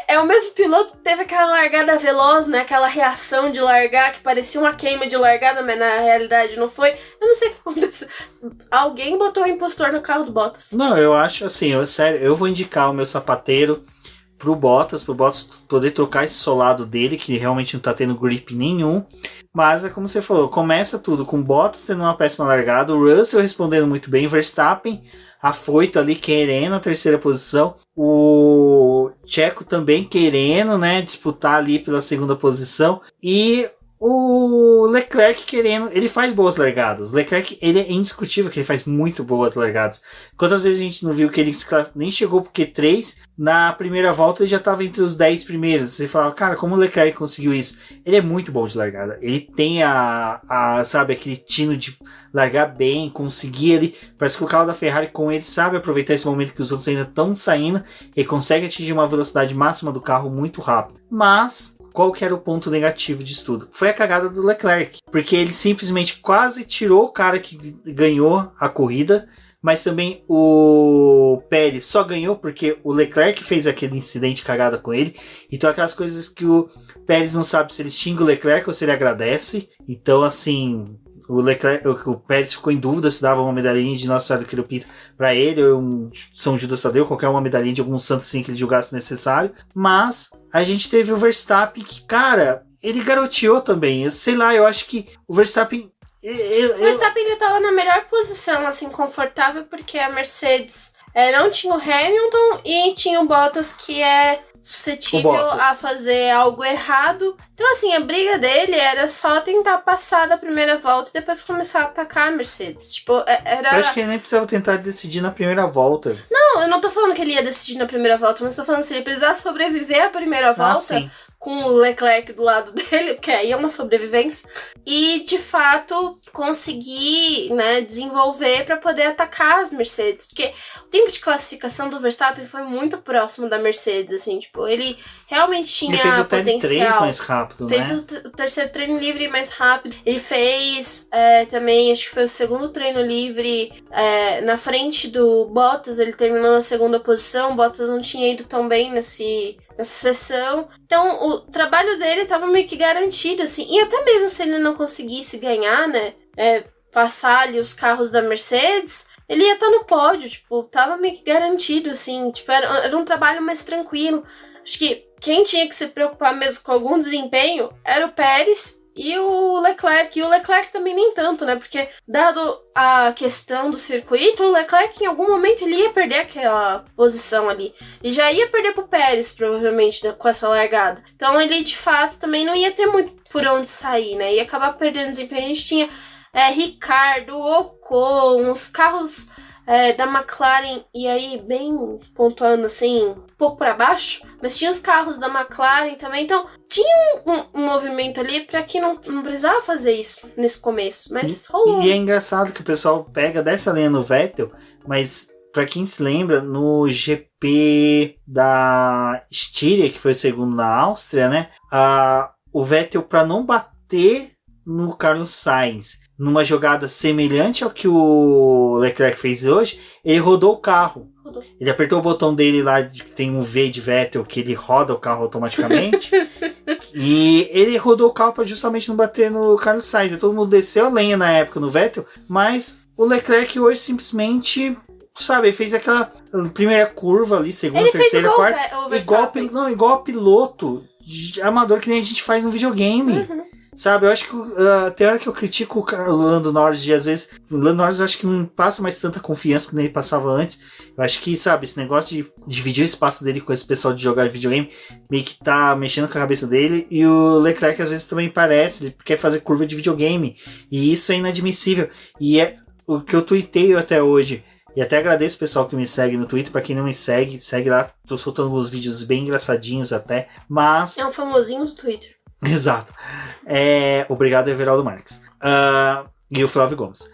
é o mesmo piloto que teve aquela largada veloz, né? Aquela reação de largar que parecia uma queima de largada, mas na realidade não foi. Eu não sei o que aconteceu. Alguém botou o impostor no carro do Bottas.
Não, eu acho assim, sério, eu vou indicar o meu sapateiro pro Bottas poder trocar esse solado dele, que realmente não tá tendo grip nenhum. Mas é como você falou, começa tudo com o Bottas tendo uma péssima largada, o Russell respondendo muito bem, Verstappen afoito ali, querendo a terceira posição, o Checo também querendo, né, disputar ali pela segunda posição, e o Leclerc querendo, ele faz boas largadas. O Leclerc, ele é indiscutível que ele faz muito boas largadas. Quantas vezes a gente não viu que ele nem chegou pro Q3, na primeira volta ele já estava entre os 10 primeiros. Você falava, cara, como o Leclerc conseguiu isso? Ele é muito bom de largada. Ele tem sabe, aquele tino de largar bem, conseguir ali. Parece que o carro da Ferrari com ele sabe aproveitar esse momento que os outros ainda estão saindo e consegue atingir uma velocidade máxima do carro muito rápido. Mas qual que era o ponto negativo disso tudo? Foi a cagada do Leclerc, porque ele simplesmente quase tirou o cara que ganhou a corrida, mas também o Pérez só ganhou porque o Leclerc fez aquele incidente cagada com ele. Então aquelas coisas que o Pérez não sabe se ele xinga o Leclerc ou se ele agradece. Então assim, o Pérez ficou em dúvida se dava uma medalhinha de Nossa Senhora do Quirupita pra ele, ou um São Judas Tadeu, qualquer uma medalhinha de algum santo assim que ele julgasse necessário. Mas a gente teve o Verstappen que, cara, ele garoteou também. Sei lá, eu acho que o Verstappen...
O Verstappen ele tava na melhor posição, assim, confortável, porque a Mercedes não tinha o Hamilton e tinha o Bottas, que é suscetível a fazer algo errado. Então, assim, a briga dele era só tentar passar da primeira volta e depois começar a atacar a Mercedes. Tipo, era...
Eu acho que ele nem precisava tentar decidir na primeira volta.
Não, eu não tô falando que ele ia decidir na primeira volta, mas tô falando que se ele precisasse sobreviver à primeira volta, com o Leclerc do lado dele, porque aí é uma sobrevivência, e de fato conseguir, né, desenvolver para poder atacar as Mercedes, porque o tempo de classificação do Verstappen foi muito próximo da Mercedes, assim, tipo, ele realmente tinha potencial. Ele fez o
T3 mais rápido,
fez
né?
o terceiro treino livre mais rápido, ele fez também, acho que foi o segundo treino livre na frente do Bottas, ele terminou na segunda posição, o Bottas não tinha ido tão bem nessa sessão. Então, o trabalho dele tava meio que garantido, assim. E até mesmo se ele não conseguisse ganhar, né? Passar ali os carros da Mercedes, ele ia estar no pódio, tipo, tava meio que garantido, assim. Tipo, era um trabalho mais tranquilo. Acho que quem tinha que se preocupar mesmo com algum desempenho era o Pérez e o Leclerc. E o Leclerc também nem tanto, né? Porque, dado a questão do circuito, o Leclerc em algum momento ele ia perder aquela posição ali. Ele já ia perder pro Pérez, provavelmente, com essa largada. Então ele, de fato, também não ia ter muito por onde sair, né? Ia acabar perdendo desempenho. A gente tinha Ricardo, Ocon, os carros da McLaren, e aí bem pontuando assim, um pouco para baixo, mas tinha os carros da McLaren também, então tinha um movimento ali para que não precisava fazer isso nesse começo, mas rolou.
E é engraçado que o pessoal pega dessa linha no Vettel, mas para quem se lembra, no GP da Estíria, que foi o segundo na Áustria, né, o Vettel, para não bater no Carlos Sainz, numa jogada semelhante ao que o Leclerc fez hoje, ele rodou o carro.
Rodou.
Ele apertou o botão dele lá, que tem um V de Vettel, que ele roda o carro automaticamente. E ele rodou o carro pra justamente não bater no Carlos Sainz. E todo mundo desceu a lenha na época no Vettel, mas o Leclerc hoje simplesmente, sabe, fez aquela primeira curva ali, segunda,
Ele
terceira,
fez
quarta. Igual piloto amador que nem a gente faz no videogame. Sabe, eu acho que tem hora que eu critico o Lando Norris de, às vezes, o Lando Norris eu acho que não passa mais tanta confiança que nem ele passava antes. Eu acho que, sabe, esse negócio de dividir o espaço dele com esse pessoal de jogar videogame meio que tá mexendo com a cabeça dele. E o Leclerc às vezes também parece, ele quer fazer curva de videogame. E isso é inadmissível. E é o que eu tuitei até hoje. E até agradeço o pessoal que me segue no Twitter. Pra quem não me segue, segue lá. Tô soltando alguns vídeos bem engraçadinhos até. Mas...
é um famosinho do Twitter.
Exato. Obrigado, Everaldo Marques. E o Flávio Gomes.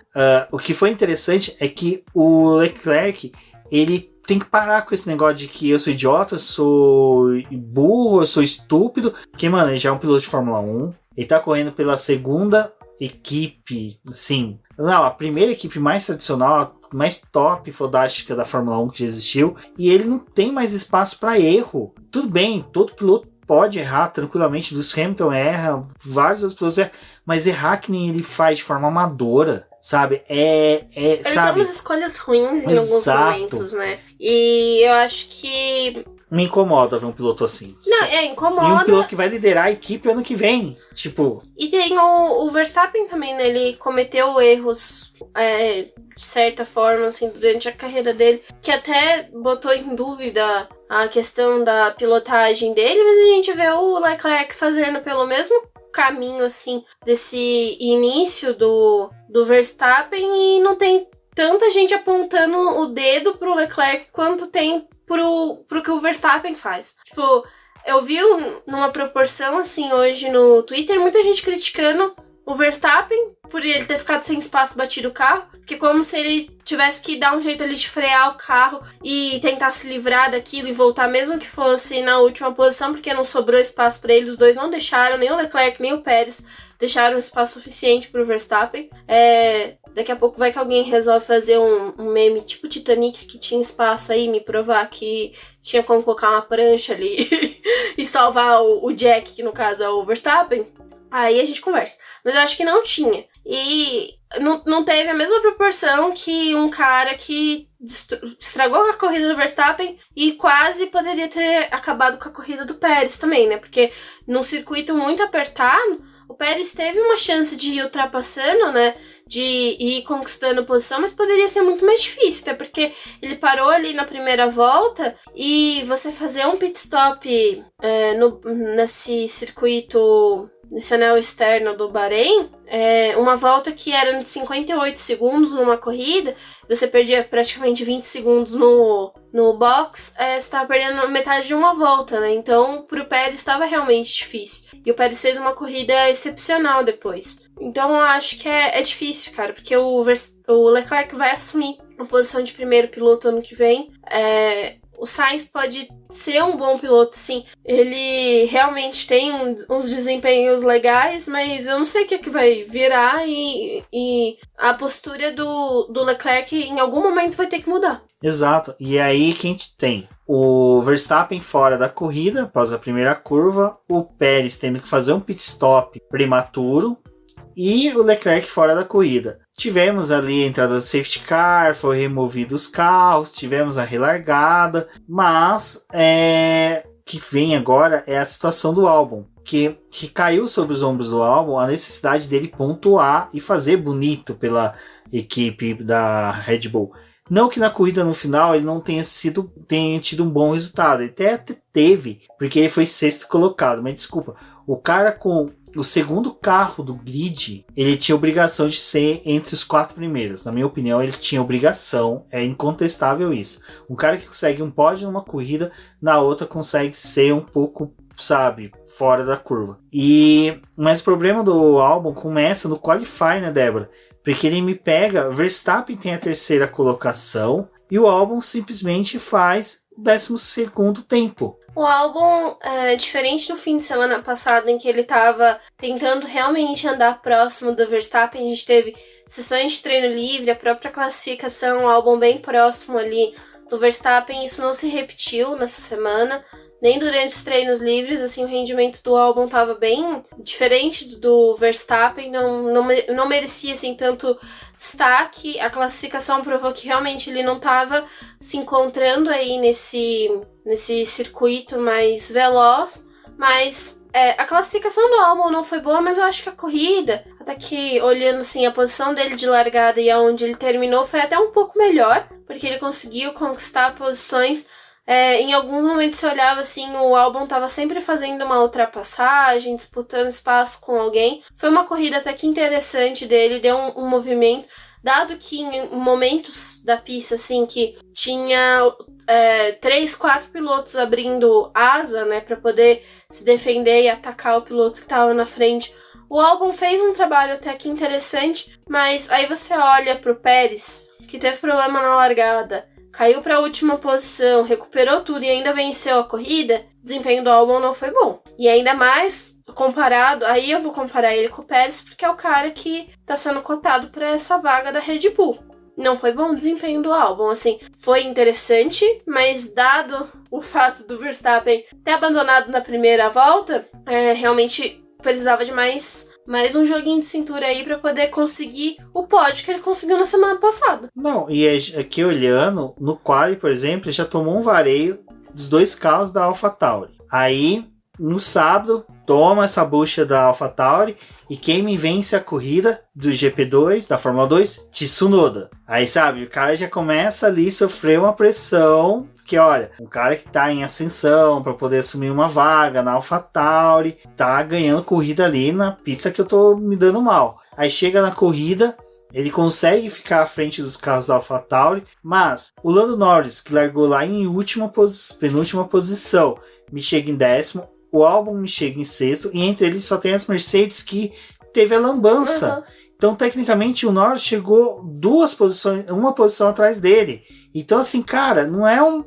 O que foi interessante é que o Leclerc, ele tem que parar com esse negócio de que eu sou idiota, eu sou burro, eu sou estúpido. Porque, mano, ele já é um piloto de Fórmula 1. Ele tá correndo pela segunda equipe, sim. Não, a primeira equipe mais tradicional, mais top, fodástica da Fórmula 1 que já existiu. E ele não tem mais espaço para erro. Tudo bem, todo piloto pode errar tranquilamente. Lewis Hamilton erra, várias outras pessoas erram, mas errar que nem ele faz de forma amadora, sabe? Ele
sabe? Toma escolhas ruins em alguns momentos, né? E eu acho que...
me incomoda ver um piloto assim.
Não, incomoda.
E um piloto que vai liderar a equipe ano que vem, tipo...
E tem o Verstappen também, né? Ele cometeu erros, de certa forma, assim, durante a carreira dele, que até botou em dúvida a questão da pilotagem dele, mas a gente vê o Leclerc fazendo pelo mesmo caminho, assim, desse início do Verstappen, e não tem tanta gente apontando o dedo pro Leclerc quanto tem pro que o Verstappen faz. Tipo, eu vi numa proporção, assim, hoje no Twitter, muita gente criticando o Verstappen por ele ter ficado sem espaço, batido o carro, porque como se ele tivesse que dar um jeito ali de frear o carro e tentar se livrar daquilo e voltar, mesmo que fosse na última posição, porque não sobrou espaço para ele. Os dois não deixaram, nem o Leclerc nem o Pérez deixaram espaço suficiente pro Verstappen. Daqui a pouco vai que alguém resolve fazer um meme tipo Titanic, que tinha espaço aí, me provar que tinha como colocar uma prancha ali e salvar o Jack, que no caso é o Verstappen. Aí a gente conversa. Mas eu acho que não tinha. E não teve a mesma proporção que um cara que estragou a corrida do Verstappen e quase poderia ter acabado com a corrida do Pérez também, né? Porque num circuito muito apertado, o Pérez teve uma chance de ir ultrapassando, né? De ir conquistando posição, mas poderia ser muito mais difícil, até porque ele parou ali na primeira volta e você fazer um pit stop nesse circuito, nesse anel externo do Bahrein, uma volta que era de 58 segundos numa corrida, você perdia praticamente 20 segundos no box, você estava perdendo metade de uma volta, né? Então, pro Pérez estava realmente difícil. E o Pérez fez uma corrida excepcional depois. Então, eu acho que é difícil, cara, porque o Leclerc vai assumir a posição de primeiro piloto ano que vem. O Sainz pode ser um bom piloto, sim. Ele realmente tem uns desempenhos legais, mas eu não sei o que vai virar e a postura do Leclerc em algum momento vai ter que mudar.
Exato. E aí que a gente tem o Verstappen fora da corrida após a primeira curva, o Pérez tendo que fazer um pit stop prematuro e o Leclerc fora da corrida. Tivemos ali a entrada do safety car, foi removido os carros, tivemos a relargada, mas que vem agora é a situação do Albon, que caiu sobre os ombros do Albon a necessidade dele pontuar e fazer bonito pela equipe da Red Bull. Não que na corrida no final ele não tenha tido um bom resultado, ele até teve, porque ele foi sexto colocado, mas desculpa, o cara com o segundo carro do grid, ele tinha obrigação de ser entre os 4 primeiros. Na minha opinião, ele tinha obrigação, é incontestável isso. Um cara que consegue um pódio numa corrida, na outra consegue ser um pouco, sabe, fora da curva. Mas o problema do Albon começa no Qualify, né, Débora? Porque ele me pega, Verstappen tem a terceira colocação e o Albon simplesmente faz o 12º tempo.
O Albon, diferente do fim de semana passado, em que ele estava tentando realmente andar próximo do Verstappen, a gente teve sessões de treino livre, a própria classificação, o Albon bem próximo ali do Verstappen, isso não se repetiu nessa semana, nem durante os treinos livres, assim, o rendimento do Albon estava bem diferente do Verstappen, não merecia, assim, tanto destaque. A classificação provou que realmente ele não estava se encontrando aí nesse circuito mais veloz, mas a classificação do Albon não foi boa, mas eu acho que a corrida, até que olhando, assim, a posição dele de largada e aonde ele terminou, foi até um pouco melhor, porque ele conseguiu conquistar posições. Em alguns momentos você olhava assim, o Albon estava sempre fazendo uma ultrapassagem, disputando espaço com alguém. Foi uma corrida até que interessante dele, deu um movimento, dado que em momentos da pista, assim, que tinha 3, 4 pilotos abrindo asa, né, para poder se defender e atacar o piloto que estava na frente. O Albon fez um trabalho até que interessante, mas aí você olha pro Pérez, que teve problema na largada, caiu para a última posição, recuperou tudo e ainda venceu a corrida, o desempenho do Albon não foi bom. E ainda mais comparado, aí eu vou comparar ele com o Pérez, porque é o cara que está sendo cotado para essa vaga da Red Bull. Não foi bom o desempenho do Albon, assim, foi interessante, mas dado o fato do Verstappen ter abandonado na primeira volta, realmente precisava de mais um joguinho de cintura aí pra poder conseguir o pódio que ele conseguiu na semana passada.
Não, e aqui olhando, no quali, por exemplo, ele já tomou um vareio dos 2 carros da AlphaTauri. Aí, no sábado, toma essa bucha da AlphaTauri e quem me vence a corrida do GP2, da Fórmula 2, Tsunoda. Aí, sabe, o cara já começa ali a sofrer uma pressão. Porque, olha, um cara que tá em ascensão para poder assumir uma vaga na AlphaTauri, tá ganhando corrida ali na pista que eu tô me dando mal. Aí chega na corrida, ele consegue ficar à frente dos carros da AlphaTauri, mas o Lando Norris, que largou lá em penúltima posição, me chega em 10º, o Albon me chega em 6º, e entre eles só tem as Mercedes que teve a lambança. Uhum. Então, tecnicamente, o Norris chegou uma posição atrás dele. Então, assim, cara, não é um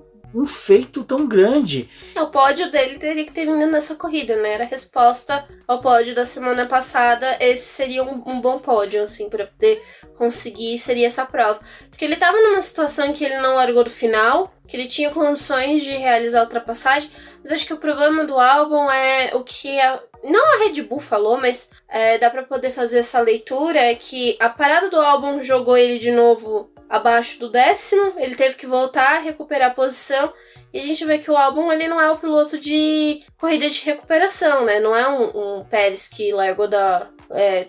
feito tão grande.
O pódio dele teria que ter vindo nessa corrida, né? Era a resposta ao pódio da semana passada. Esse seria um bom pódio, assim, pra poder conseguir, seria essa prova. Porque ele tava numa situação em que ele não largou do final, que ele tinha condições de realizar a ultrapassagem, mas acho que o problema do Albon é o que não a Red Bull falou, mas dá pra poder fazer essa leitura, é que a parada do Albon jogou ele de novo abaixo do 10º, ele teve que voltar, recuperar a posição, e a gente vê que o Albon, ele não é o piloto de corrida de recuperação, né? Não é um Pérez que largou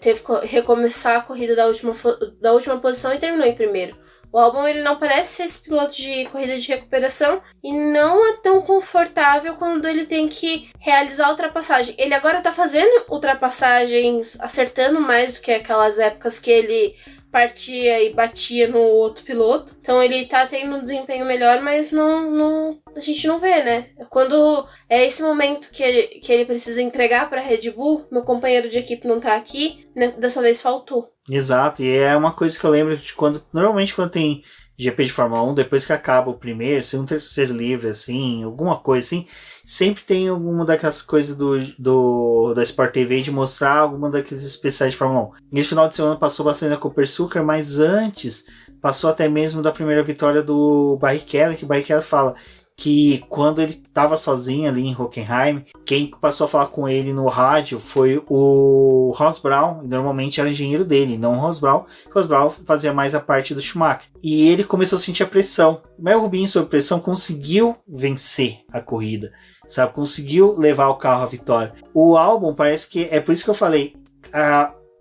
teve que recomeçar a corrida da última posição e terminou em primeiro. O Albon, ele não parece ser esse piloto de corrida de recuperação e não é tão confortável quando ele tem que realizar a ultrapassagem. Ele agora tá fazendo ultrapassagens, acertando mais do que aquelas épocas que ele partia e batia no outro piloto. Então ele tá tendo um desempenho melhor, mas a gente não vê, né? Quando é esse momento que ele precisa entregar pra Red Bull, meu companheiro de equipe não tá aqui, né? Dessa vez faltou.
Exato, e é uma coisa que eu lembro de normalmente quando tem GP de Fórmula 1, depois que acaba o primeiro, segundo, terceiro livre, assim, alguma coisa assim, sempre tem alguma daquelas coisas da Sport TV de mostrar alguma daqueles especiais de Fórmula 1. Nesse final de semana passou bastante da Copersucar, mas antes passou até mesmo da primeira vitória do Barrichello, que o Barrichello fala que quando ele estava sozinho ali em Hockenheim, quem passou a falar com ele no rádio foi o Ross Brown, normalmente era o engenheiro dele, não o Ross Brown. Ross Brown fazia mais a parte do Schumacher. E ele começou a sentir a pressão. Mas o Rubinho, sob pressão, conseguiu vencer a corrida, sabe? Conseguiu levar o carro à vitória. O Albon parece que, é por isso que eu falei,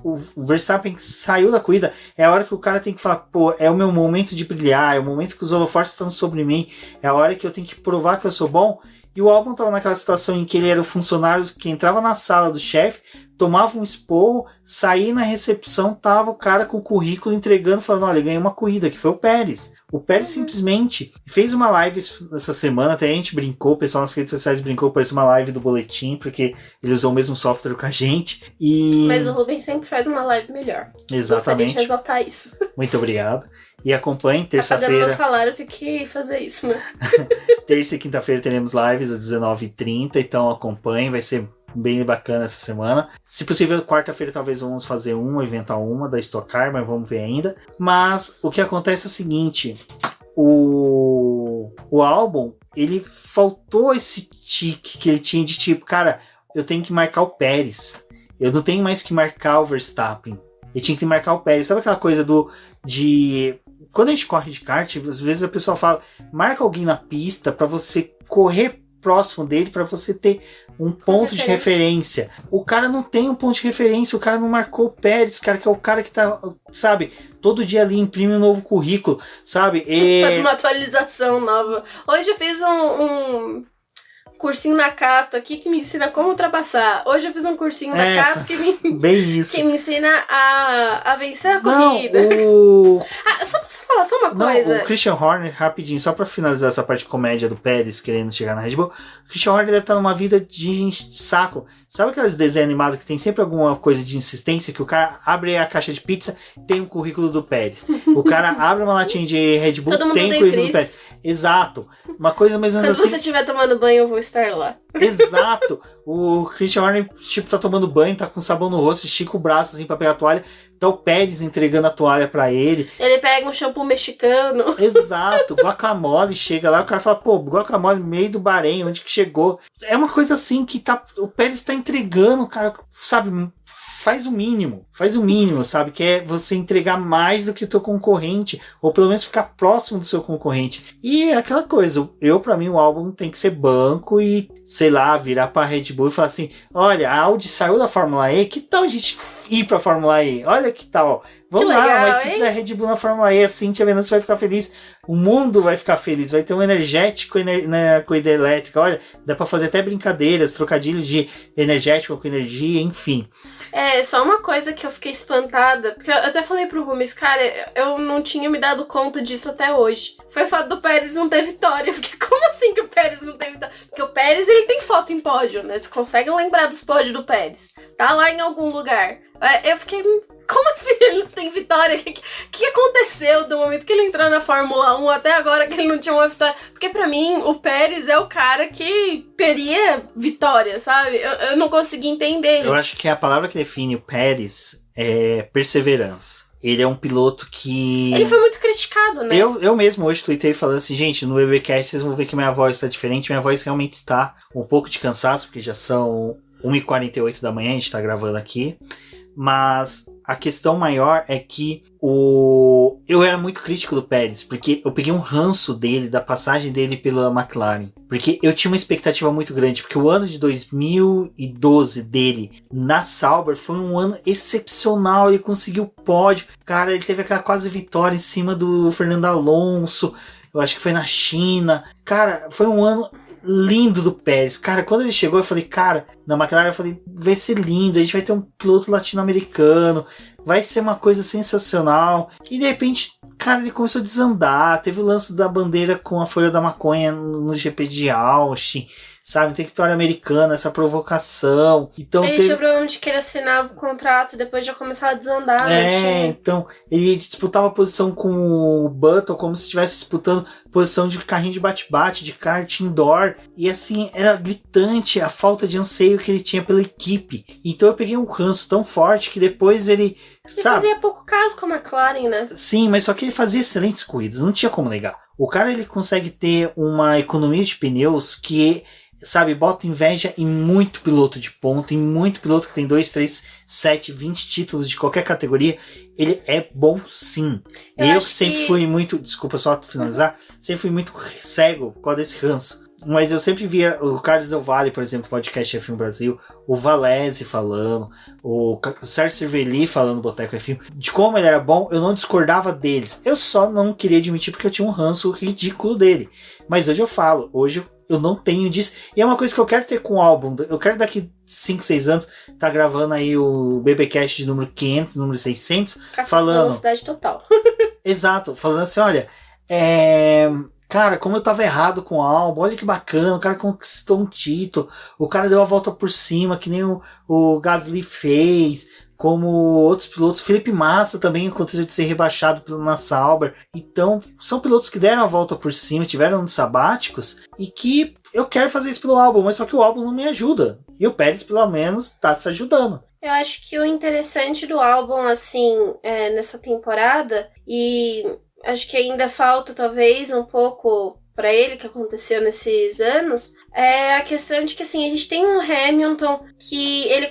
o Verstappen saiu da corrida, é a hora que o cara tem que falar, pô, é o meu momento de brilhar, é o momento que os holofotes estão sobre mim, é a hora que eu tenho que provar que eu sou bom. E o Albon estava naquela situação em que ele era o funcionário que entrava na sala do chefe, tomava um esporro, saía na recepção, tava o cara com o currículo entregando, falando, olha, ganhei uma corrida, que foi o Pérez. O Pérez simplesmente fez uma live essa semana, até a gente brincou, o pessoal nas redes sociais brincou, parece uma live do boletim, porque ele usou o mesmo software que a gente.
Mas o Rubens sempre faz uma live melhor.
Exatamente.
Gostaria de ressaltar isso.
Muito obrigado. E acompanhe, terça-feira...
Tá pagando meu salário, eu tenho que fazer isso, né?
Terça e quinta-feira teremos lives às 19h30, então acompanhe, vai ser bem bacana essa semana. Se possível, quarta-feira talvez vamos fazer inventar uma da Stock Car, mas vamos ver ainda. Mas o que acontece é o seguinte, o O álbum, ele faltou esse tique que ele tinha de tipo, cara, eu tenho que marcar o Pérez. Eu não tenho mais que marcar o Verstappen. Eu tinha que marcar o Pérez. Sabe aquela coisa de... Quando a gente corre de kart, às vezes a pessoa fala, marca alguém na pista pra você correr próximo dele, pra você ter um ponto de referência. O cara não tem um ponto de referência, o cara não marcou o Pérez, cara, que é o cara que tá, sabe, todo dia ali imprime um novo currículo, sabe?
Faz uma atualização nova. Hoje eu fiz um cursinho na Cato aqui que me ensina como ultrapassar. Hoje eu fiz um cursinho na Cato que
bem isso.
Que me ensina a vencer a corrida. Só posso falar só uma coisa?
O Christian Horner, rapidinho, só pra finalizar essa parte de comédia do Pérez querendo chegar na Red Bull, o Christian Horner deve estar numa vida de saco. Sabe aqueles desenhos animados que tem sempre alguma coisa de insistência, que o cara abre a caixa de pizza, tem o currículo do Pérez. O cara abre uma latinha de Red Bull, tem o currículo do Pérez. Exato. Uma coisa mais ou menos assim.
Quando você estiver tomando banho, eu vou estar lá.
Exato. O Christian Horner, tipo, tá tomando banho, tá com sabão no rosto, estica o braço assim pra pegar a toalha. Tá o Pérez entregando a toalha pra ele.
Ele pega um shampoo mexicano.
Exato. Guacamole chega lá, o cara fala, pô, guacamole no meio do Bahrein, onde que chegou? É uma coisa assim que tá, o Pérez tá entregando, cara, sabe? Faz o mínimo, sabe? Que é você entregar mais do que o teu concorrente, ou pelo menos ficar próximo do seu concorrente. E é aquela coisa, pra mim, o álbum tem que ser banco e, sei lá, virar pra Red Bull e falar assim, olha, a Audi saiu da Fórmula E, que tal a gente ir pra Fórmula E? Olha que tal, vamos lá, a equipe da Red Bull na Fórmula E, a Cíntia Venâncio vai ficar feliz, o mundo vai ficar feliz, vai ter um energético na corrida elétrica, olha, dá pra fazer até brincadeiras, trocadilhos de energético com energia, enfim.
Só uma coisa que eu fiquei espantada, porque eu até falei pro Rumes, cara, eu não tinha me dado conta disso até hoje. Foi o fato do Pérez não ter vitória. Eu fiquei, como assim que o Pérez não tem vitória? Porque o Pérez, ele tem foto em pódio, né? Você consegue lembrar dos pódios do Pérez. Tá lá em algum lugar. Eu fiquei, como assim ele não tem vitória? O que aconteceu do momento que ele entrou na Fórmula 1 até agora que ele não tinha uma vitória? Porque pra mim, o Pérez é o cara que teria vitória, sabe? Eu não consegui entender isso.
Eu acho que a palavra que define o Pérez é perseverança. Ele é um piloto que...
Ele foi muito criticado, né?
Eu mesmo hoje tuitei falando assim, gente, no BBcast vocês vão ver que minha voz está diferente. Minha voz realmente está um pouco de cansaço, porque já são 1h48 da manhã, a gente tá gravando aqui. Mas a questão maior é que eu era muito crítico do Pérez, porque eu peguei um ranço dele, da passagem dele pela McLaren. Porque eu tinha uma expectativa muito grande, porque o ano de 2012 dele na Sauber foi um ano excepcional, ele conseguiu pódio. Cara, ele teve aquela quase vitória em cima do Fernando Alonso, eu acho que foi na China. Cara, foi um ano lindo do Pérez. Cara, quando ele chegou, eu falei, cara, na McLaren, eu falei, vai ser lindo, a gente vai ter um piloto latino-americano, vai ser uma coisa sensacional. E de repente, cara, ele começou a desandar, teve o lance da bandeira com a folha da maconha no GP de Austin, sabe, território americano, essa provocação. Então,
ele tinha problema de querer assinar o contrato e depois já começar a desandar.
Então, ele disputava a posição com o Button como se estivesse disputando posição de carrinho de bate-bate, de kart indoor. E assim, era gritante a falta de anseio que ele tinha pela equipe. Então eu peguei um ranço tão forte que depois ele...
Ele fazia pouco caso com a McLaren, né?
Sim, mas só que ele fazia excelentes corridas, não tinha como negar. O cara, ele consegue ter uma economia de pneus que... sabe, bota inveja em muito piloto de ponta, em muito piloto que tem 2, 3, 7, 20 títulos de qualquer categoria. Ele é bom sim. Eu que sempre fui muito, desculpa só finalizar, sempre fui muito cego por causa desse ranço. Mas eu sempre via o Carlos Del Valle, por exemplo, podcast F1 Brasil, o Valese falando, o Sérgio Cervelli falando no Boteco F1, de como ele era bom, eu não discordava deles. Eu só não queria admitir porque eu tinha um ranço ridículo dele. Mas hoje eu falo, hoje eu não tenho disso. E é uma coisa que eu quero ter com o álbum. Eu quero daqui 5, 6 anos tá gravando aí o BBcast de número 500, número 600, falando...
Velocidade total.
Exato, falando assim, olha, cara, como eu tava errado com o álbum, olha que bacana, o cara conquistou um título, o cara deu a volta por cima, que nem o Gasly fez, como outros pilotos, Felipe Massa também aconteceu de ser rebaixado na Sauber. Então, são pilotos que deram a volta por cima, tiveram anos sabáticos, e que eu quero fazer isso pelo álbum, mas só que o álbum não me ajuda. E o Pérez, pelo menos, tá se ajudando.
Eu acho que o interessante do álbum, assim, nessa temporada, e acho que ainda falta, talvez, um pouco pra ele que aconteceu nesses anos é a questão de que, assim, a gente tem um Hamilton que ele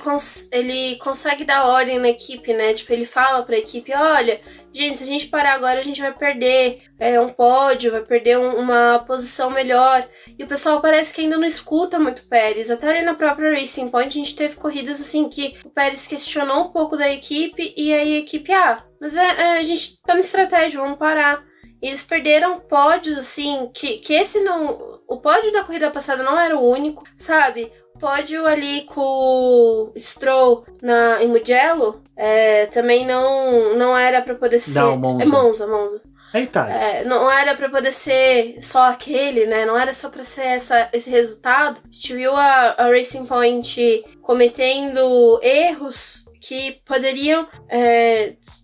consegue dar ordem na equipe, né? Tipo, ele fala pra equipe, olha, gente, se a gente parar agora, a gente vai perder um pódio, vai perder uma posição melhor. E o pessoal parece que ainda não escuta muito o Pérez. Até ali na própria Racing Point, a gente teve corridas, assim, que o Pérez questionou um pouco da equipe e aí a equipe, mas a gente tá na estratégia, vamos parar. Eles perderam pódios, assim, que esse não... O pódio da corrida passada não era o único, sabe? O pódio ali com o Stroll em Mugello também não era pra poder ser...
Não, Monza.
É Monza.
É Itália.
Não era pra poder ser só aquele, né? Não era só pra ser esse resultado. A gente viu a Racing Point cometendo erros que poderiam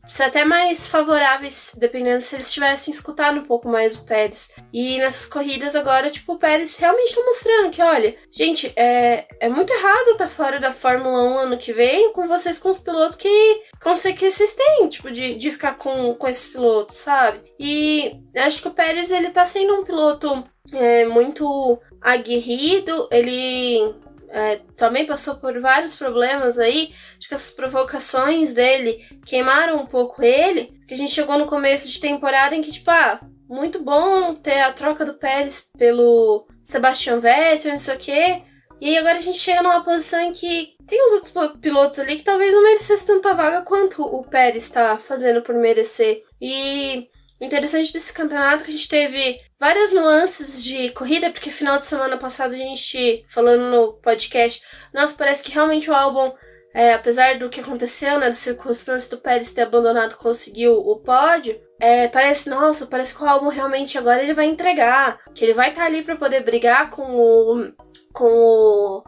ser até mais favoráveis, dependendo se eles tivessem escutado um pouco mais o Pérez. E nessas corridas agora, tipo, o Pérez realmente tá mostrando que, olha, gente, é muito errado tá fora da Fórmula 1 ano que vem com vocês, com os pilotos que vocês têm, tipo, de ficar com esses pilotos, sabe? E acho que o Pérez, ele tá sendo um piloto muito aguerrido, ele... também passou por vários problemas aí. Acho que essas provocações dele queimaram um pouco ele, porque a gente chegou no começo de temporada em que, tipo, muito bom ter a troca do Pérez pelo Sebastian Vettel, não sei o quê. E aí agora a gente chega numa posição em que tem os outros pilotos ali que talvez não merecessem tanta vaga quanto o Pérez tá fazendo por merecer. E o interessante desse campeonato é que a gente teve várias nuances de corrida, porque final de semana passado a gente, falando no podcast, nossa, parece que realmente o Albon, apesar do que aconteceu, né, da circunstância do Pérez ter abandonado, conseguiu o pódio, parece que o Albon realmente agora ele vai entregar, que ele vai estar ali para poder brigar com o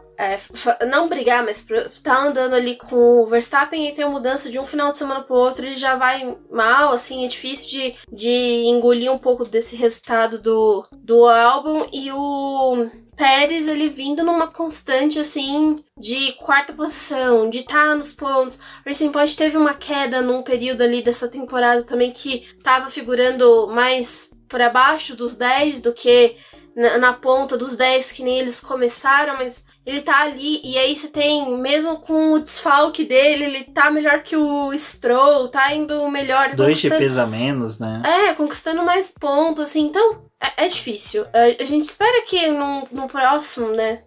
não brigar, mas tá andando ali com o Verstappen e tem a mudança de um final de semana pro outro, ele já vai mal, assim, é difícil de engolir um pouco desse resultado do Albon. E o Pérez, ele vindo numa constante, assim, de quarta posição, de estar nos pontos. O Racing Point teve uma queda num período ali dessa temporada também que tava figurando mais para baixo dos 10 do que na ponta dos 10, que nem eles começaram, mas ele tá ali, e aí você tem, mesmo com o desfalque dele, ele tá melhor que o Stroll, tá indo melhor.
2 GPs a menos, né?
Conquistando mais pontos, assim, então é difícil. A gente espera que no próximo, né,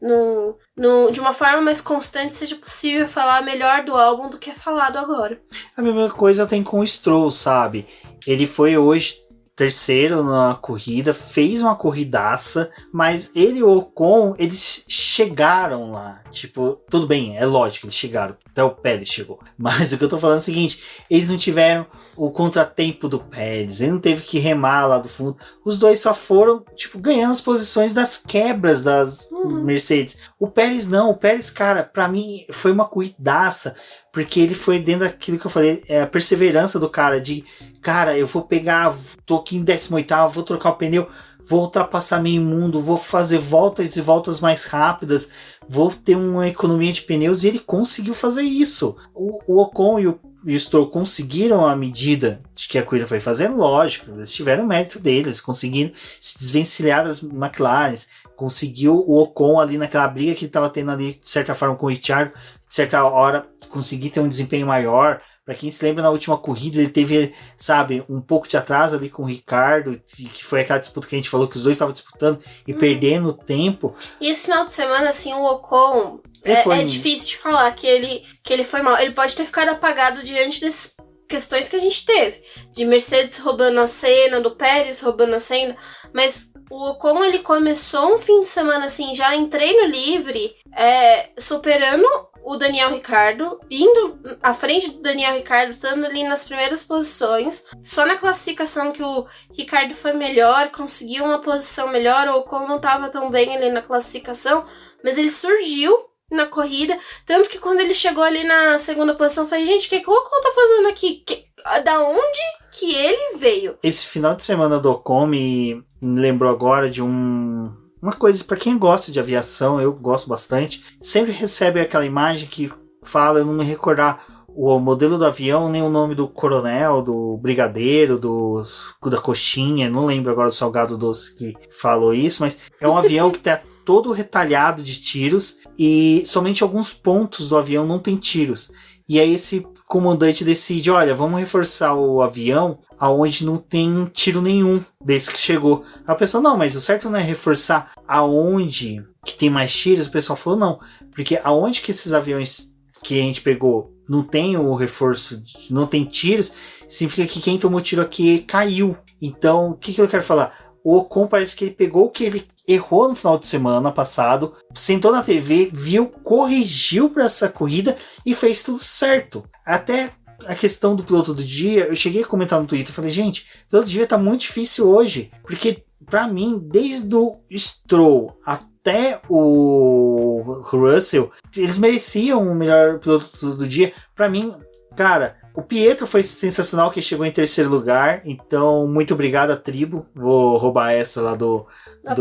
de uma forma mais constante, seja possível falar melhor do álbum do que é falado agora.
A mesma coisa tem com o Stroll, sabe? Ele foi hoje terceiro na corrida, fez uma corridaça, mas ele e o Ocon, eles chegaram lá. Tipo, tudo bem, é lógico, eles chegaram, até o Pérez chegou. Mas o que eu tô falando é o seguinte, eles não tiveram o contratempo do Pérez, ele não teve que remar lá do fundo. Os dois só foram, tipo, ganhando as posições das quebras das Mercedes. O Pérez não, o Pérez, cara, pra mim foi uma corridaça, porque ele foi dentro daquilo que eu falei, a perseverança do cara, de, cara, eu vou pegar, tô aqui em 18º, vou trocar o pneu, vou ultrapassar meio mundo, vou fazer voltas e voltas mais rápidas, vou ter uma economia de pneus, e ele conseguiu fazer isso. O Ocon e o Stroll conseguiram a medida de que a corrida foi fazer, lógico, eles tiveram o mérito deles, conseguiram se desvencilhar das McLarens, conseguiu o Ocon ali naquela briga que ele estava tendo ali, de certa forma, com o Ricciardo, de certa hora, conseguir ter um desempenho maior. Para quem se lembra, na última corrida ele teve, sabe, um pouco de atraso ali com o Ricardo, que foi aquela disputa que a gente falou que os dois estavam disputando e perdendo tempo.
E esse final de semana, assim, o Ocon, é difícil de falar que ele foi mal. Ele pode ter ficado apagado diante dessas questões que a gente teve, de Mercedes roubando a cena, do Pérez roubando a cena, mas o Ocon, ele começou um fim de semana, assim, já em treino livre, superando o Daniel Ricciardo, indo à frente do Daniel Ricciardo, estando ali nas primeiras posições. Só na classificação que o Ricciardo foi melhor, conseguiu uma posição melhor, o Ocon não estava tão bem ali na classificação, mas ele surgiu na corrida, tanto que quando ele chegou ali na segunda posição, eu falei, gente, o que o Ocon tá fazendo aqui? Da onde que ele veio?
Esse final de semana do Ocon me lembrou agora de uma coisa, para quem gosta de aviação, eu gosto bastante, sempre recebe aquela imagem que fala, eu não me recordar, o modelo do avião, nem o nome do coronel, do brigadeiro, da coxinha, não lembro agora do salgado doce que falou isso, mas é um avião que tá todo retalhado de tiros e somente alguns pontos do avião não tem tiros. E aí esse comandante decide, olha, vamos reforçar o avião aonde não tem tiro nenhum desse que chegou. A pessoa, não, mas o certo não é reforçar aonde que tem mais tiros? O pessoal falou, não, porque aonde que esses aviões que a gente pegou não tem o reforço, não tem tiros, significa que quem tomou tiro aqui caiu. Então, o que eu quero falar? O Ocon parece que ele pegou o que ele errou no final de semana passado, sentou na TV, viu, corrigiu para essa corrida e fez tudo certo. Até a questão do piloto do dia, eu cheguei a comentar no Twitter, falei, gente, o piloto do dia tá muito difícil hoje, porque para mim, desde o Stroll até o Russell, eles mereciam o melhor piloto do dia. Para mim, cara, o Pietro foi sensacional, que chegou em terceiro lugar. Então, muito obrigado à tribo. Vou roubar essa lá do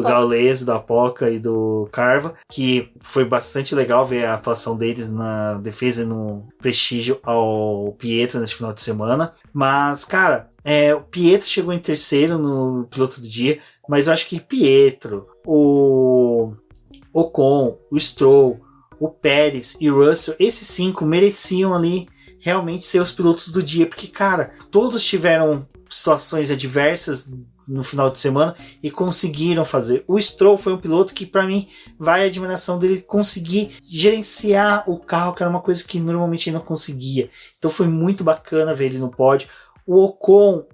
Gaules, da Apoca e do Carva, que foi bastante legal ver a atuação deles na defesa e no prestígio ao Pietro nesse final de semana. Mas, cara, o Pietro chegou em terceiro no piloto do dia, mas eu acho que Pietro, o Ocon, o Stroll, o Pérez e o Russell, esses 5 mereciam ali realmente ser os pilotos do dia, porque, cara, todos tiveram situações adversas no final de semana e conseguiram fazer. O Stroll foi um piloto que, para mim, vai a admiração dele conseguir gerenciar o carro, que era uma coisa que normalmente ele não conseguia. Então foi muito bacana ver ele no pódio. O Ocon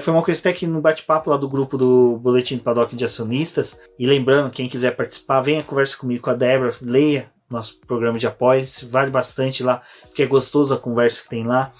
foi uma coisa até que no bate-papo lá do grupo do Boletim do Paddock de Acionistas, e lembrando, quem quiser participar, venha conversa comigo, com a Débora, leia nosso programa de apoio, vale bastante lá, porque é gostoso a conversa que tem lá.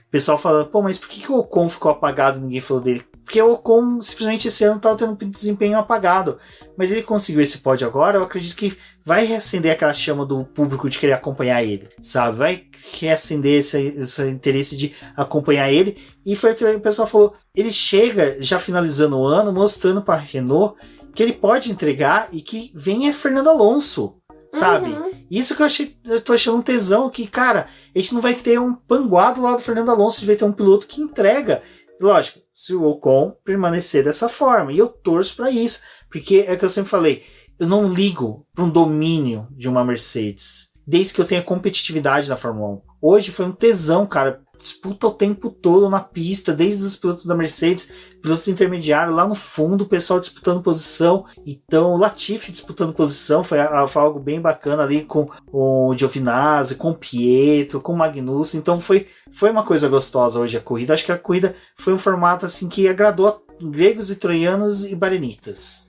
O pessoal fala, pô, mas por que o Ocon ficou apagado e ninguém falou dele? Porque o Ocon simplesmente esse ano estava tendo um desempenho apagado, mas ele conseguiu esse pódio agora. Eu acredito que vai reacender aquela chama do público de querer acompanhar ele, sabe? Vai reacender esse interesse de acompanhar ele, e foi o que o pessoal falou, ele chega já finalizando o ano, mostrando para a Renault que ele pode entregar e que vem Fernando Alonso, sabe? Isso que eu tô achando um tesão, que, cara, a gente não vai ter um panguado lá do Fernando Alonso, a gente vai ter um piloto que entrega. Lógico, se o Ocon permanecer dessa forma, e eu torço pra isso, porque é o que eu sempre falei, eu não ligo pra um domínio de uma Mercedes, desde que eu tenha competitividade na Fórmula 1. Hoje foi um tesão, cara, disputa o tempo todo na pista, desde os pilotos da Mercedes, pilotos intermediários, lá no fundo, o pessoal disputando posição. Então, o Latifi disputando posição, foi algo bem bacana ali com o Giovinazzi, com o Pietro, com o Magnussen. Então, foi uma coisa gostosa hoje a corrida. Acho que a corrida foi um formato assim que agradou a gregos e troianos e barenitas.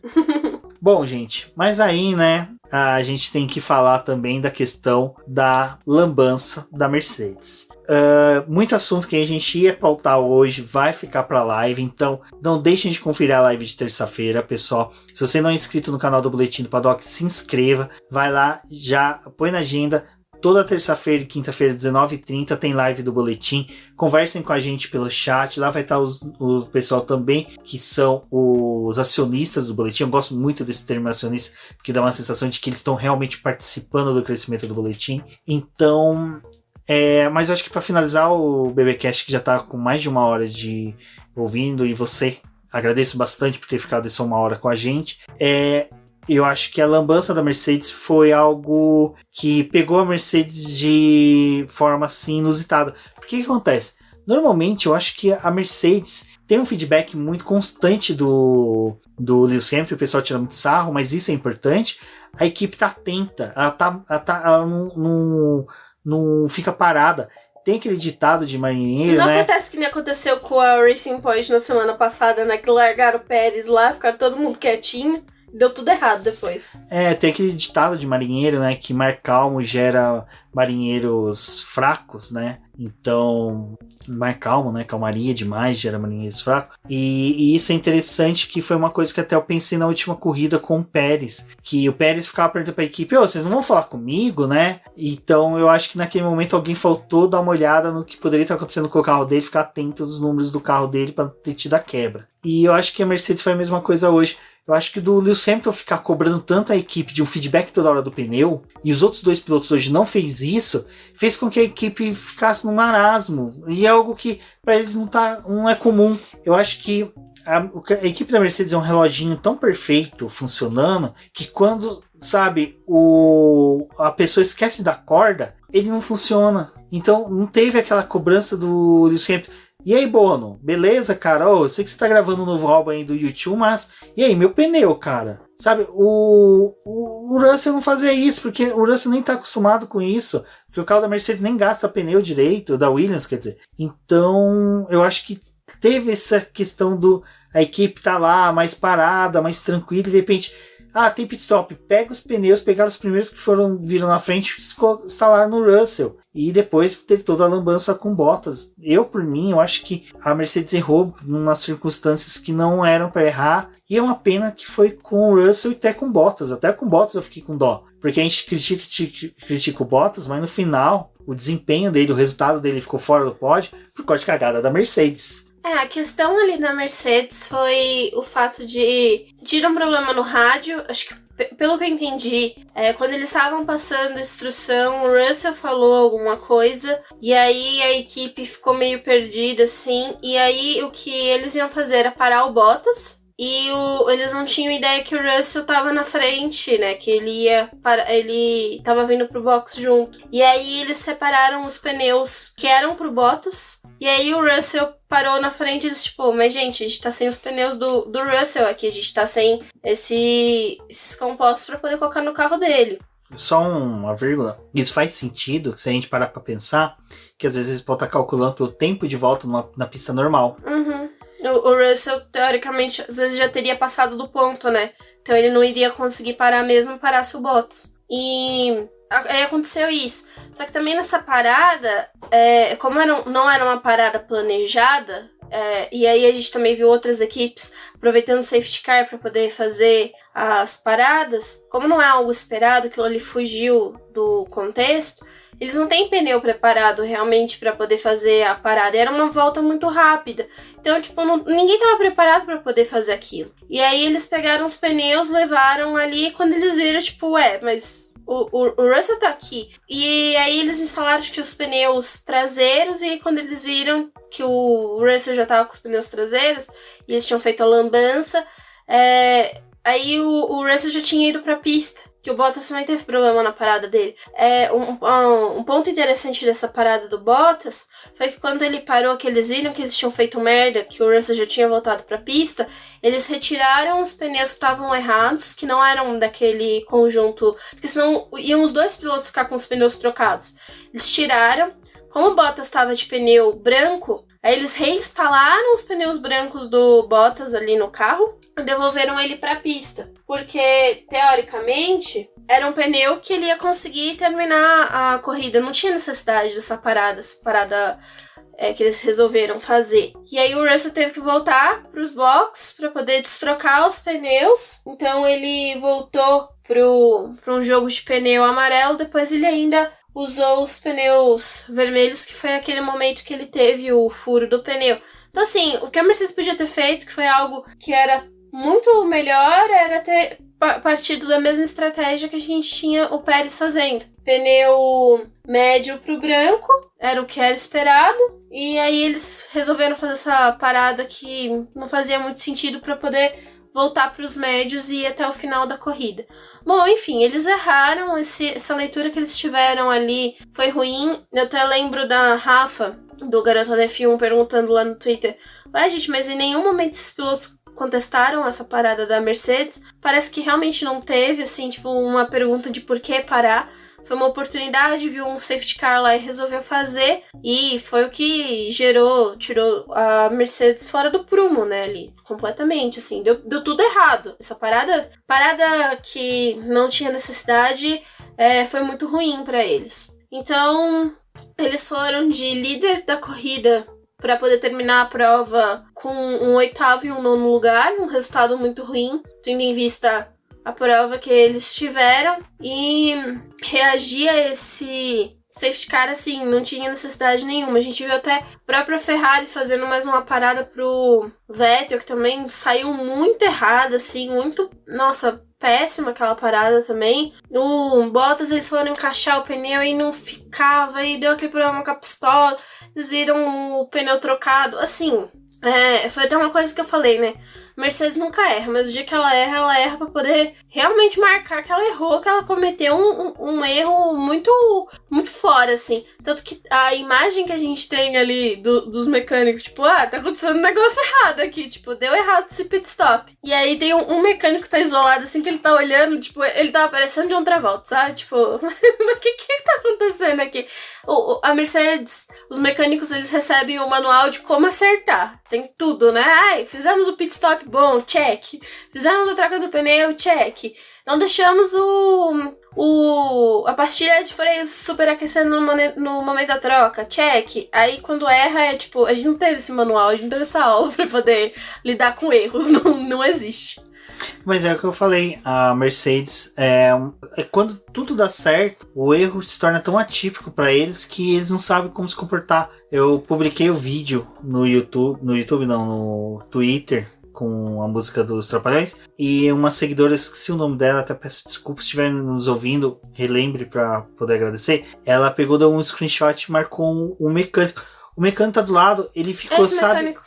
Bom, gente, mas aí, né, a gente tem que falar também da questão da lambança da Mercedes. Muito assunto que a gente ia pautar hoje vai ficar para live, então não deixem de conferir a live de terça-feira, pessoal. Se você não é inscrito no canal do Boletim do Paddock, se inscreva, vai lá, já põe na agenda. Toda terça-feira e quinta-feira, 19h30, tem live do Boletim. Conversem com a gente pelo chat. Lá vai estar o pessoal também, que são os acionistas do Boletim. Eu gosto muito desse termo acionista, porque dá uma sensação de que eles estão realmente participando do crescimento do Boletim. Então, mas eu acho que para finalizar o BBcast, que já está com mais de 1 hora de ouvindo, e você, agradeço bastante por ter ficado essa 1 hora com a gente. Eu acho que a lambança da Mercedes foi algo que pegou a Mercedes de forma assim inusitada. Porque o que acontece? Normalmente eu acho que a Mercedes tem um feedback muito constante do Lewis Hamilton, o pessoal tira muito sarro, mas isso é importante. A equipe tá atenta, ela não fica parada. Tem aquele ditado de marinheiro,
não,
né?
Acontece que nem aconteceu com a Racing Point na semana passada, né? Que largaram o Pérez lá, ficaram todo mundo quietinho. Deu tudo errado depois.
Tem aquele ditado de marinheiro, né? Que mar calmo gera marinheiros fracos, né? Então, mar calmo, né? Calmaria demais gera marinheiros fracos. E isso é interessante, que foi uma coisa que até eu pensei na última corrida com o Pérez. Que o Pérez ficava perguntando pra equipe, vocês não vão falar comigo, né? Então, eu acho que naquele momento alguém faltou dar uma olhada no que poderia estar acontecendo com o carro dele, ficar atento aos números do carro dele para ter tido a quebra. E eu acho que a Mercedes foi a mesma coisa hoje. Eu acho que do Lewis Hamilton ficar cobrando tanto a equipe de um feedback toda hora do pneu, e os outros 2 pilotos hoje não fez isso, fez com que a equipe ficasse num marasmo. E é algo que para eles não é comum. Eu acho que a equipe da Mercedes é um reloginho tão perfeito funcionando que quando, sabe, a pessoa esquece da corda, ele não funciona. Então não teve aquela cobrança do Lewis Hamilton. E aí, Bono, beleza, cara? Eu sei que você tá gravando um novo álbum aí do YouTube, mas e aí, meu pneu, cara? Sabe, o Russell não fazia isso, porque o Russell nem tá acostumado com isso, porque o carro da Mercedes nem gasta pneu direito, da Williams, quer dizer. Então, eu acho que teve essa questão a equipe tá lá, mais parada, mais tranquila, e de repente, tem pit stop, pega os pneus, pegaram os primeiros que viram na frente, instalaram no Russell. E depois teve toda a lambança com Bottas. Por mim, eu acho que a Mercedes errou em umas circunstâncias que não eram para errar. E é uma pena que foi com o Russell e até com Bottas. Até com Bottas eu fiquei com dó. Porque a gente critica o Bottas, mas no final, o desempenho dele, o resultado dele ficou fora do pódio por causa de cagada da Mercedes.
A questão ali da Mercedes foi o fato de ter um problema no rádio. Acho que, pelo que eu entendi, quando eles estavam passando instrução, o Russell falou alguma coisa, e aí a equipe ficou meio perdida, assim, e aí o que eles iam fazer era parar o Bottas, e eles não tinham ideia que o Russell tava na frente, né, que ele tava vindo pro box junto. E aí eles separaram os pneus que eram pro Bottas, e aí o Russell parou na frente e disse, tipo, mas gente, a gente tá sem os pneus do Russell aqui, a gente tá sem esses compostos pra poder colocar no carro dele.
Só uma vírgula. Isso faz sentido se a gente parar pra pensar que às vezes eles podem estar calculando pelo tempo de volta na pista normal.
Uhum. O Russell, teoricamente, às vezes já teria passado do ponto, né? Então ele não iria conseguir parar mesmo parasse o Bottas. E aí aconteceu isso. Só que também nessa parada, como não era uma parada planejada, e aí a gente também viu outras equipes aproveitando o safety car para poder fazer as paradas, como não é algo esperado, aquilo ali fugiu do contexto, eles não têm pneu preparado realmente para poder fazer a parada. Era uma volta muito rápida. Então, tipo, ninguém estava preparado para poder fazer aquilo. E aí eles pegaram os pneus, levaram ali, quando eles viram, tipo, mas o Russell tá aqui. E aí eles instalaram, acho que, os pneus traseiros, e quando eles viram que o Russell já tava com os pneus traseiros, e eles tinham feito a lambança, aí o Russell já tinha ido pra pista. Que o Bottas também teve problema na parada dele. Um ponto interessante dessa parada do Bottas foi que quando ele parou, que eles viram que eles tinham feito merda, que o Russell já tinha voltado pra pista, eles retiraram os pneus que estavam errados, que não eram daquele conjunto, porque senão iam os 2 pilotos ficar com os pneus trocados. Eles tiraram, como o Bottas estava de pneu branco, aí eles reinstalaram os pneus brancos do Bottas ali no carro e devolveram ele pra pista. Porque, teoricamente, era um pneu que ele ia conseguir terminar a corrida. Não tinha necessidade dessa parada, que eles resolveram fazer. E aí o Russell teve que voltar pros boxes para poder destrocar os pneus. Então ele voltou para um jogo de pneu amarelo. Depois ele ainda usou os pneus vermelhos, que foi aquele momento que ele teve o furo do pneu. Então, assim, o que a Mercedes podia ter feito, que foi algo que era muito melhor, era ter partido da mesma estratégia que a gente tinha o Pérez fazendo. Pneu médio pro branco, era o que era esperado, e aí eles resolveram fazer essa parada que não fazia muito sentido para poder voltar para os médios e ir até o final da corrida. Bom, enfim, eles erraram, essa leitura que eles tiveram ali foi ruim. Eu até lembro da Rafa, do Garoto da F1, perguntando lá no Twitter, gente, mas em nenhum momento esses pilotos contestaram essa parada da Mercedes? Parece que realmente não teve, assim, tipo, uma pergunta de por que parar. Foi uma oportunidade, viu um safety car lá e resolveu fazer. E foi o que tirou a Mercedes fora do prumo, né, ali. Completamente, assim. Deu tudo errado. Essa parada que não tinha necessidade foi muito ruim pra eles. Então, eles foram de líder da corrida para poder terminar a prova com um 8º e um 9º lugar. Um resultado muito ruim, tendo em vista a prova que eles tiveram, e reagir a esse safety car, assim, não tinha necessidade nenhuma. A gente viu até a própria Ferrari fazendo mais uma parada pro Vettel, que também saiu muito errada, assim, muito... Nossa, péssima aquela parada também. O Bottas, eles foram encaixar o pneu e não ficava, e deu aquele problema com a pistola, eles viram o pneu trocado, assim... foi até uma coisa que eu falei, né? Mercedes nunca erra, mas o dia que ela erra pra poder realmente marcar que ela errou, que ela cometeu um erro muito, muito fora, assim. Tanto que a imagem que a gente tem ali dos mecânicos, tipo, tá acontecendo um negócio errado aqui, tipo, deu errado esse pit stop. E aí tem um mecânico que tá isolado, assim, que ele tá olhando, tipo, ele tá aparecendo de um Travolta, sabe? Tipo, o que tá acontecendo aqui? A Mercedes, os mecânicos, eles recebem o manual de como acertar. Tem tudo, né? Fizemos o pit stop bom, check. Fizemos a troca do pneu, check. Não deixamos a pastilha de freio superaquecendo no momento da troca, check. Aí quando erra, tipo, a gente não teve esse manual, a gente não teve essa aula pra poder lidar com erros, não existe.
Mas é o que eu falei, a Mercedes, quando tudo dá certo, o erro se torna tão atípico para eles que eles não sabem como se comportar. Eu publiquei o vídeo no Twitter, com a música dos Trapalhões, e uma seguidora, esqueci o nome dela, até peço desculpa se estiver nos ouvindo, relembre para poder agradecer. Ela pegou, deu um screenshot e marcou um mecânico. O mecânico tá do lado, ele ficou,
mecânico.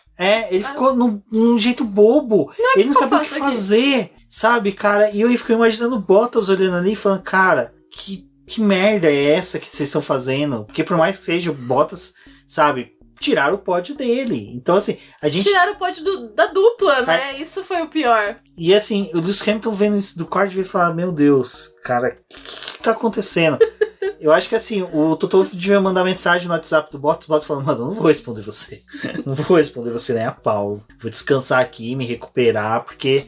Ele ficou num jeito bobo. Ele não sabia o que fazer, sabe, cara? E eu fico imaginando o Bottas olhando ali e falando, cara, que merda é essa que vocês estão fazendo? Porque por mais que seja o Bottas, sabe, tiraram o pódio dele. Então, assim, a gente...
Tiraram o pódio da dupla, né? Isso foi o pior.
E, assim, o Lewis Hamilton vendo isso do quarto e falar, meu Deus, cara, o que tá acontecendo? Eu acho que, assim, o Toto devia mandar mensagem no WhatsApp do Bottas falando, mano, não vou responder você. Não vou responder você nem a pau. Vou descansar aqui, me recuperar, porque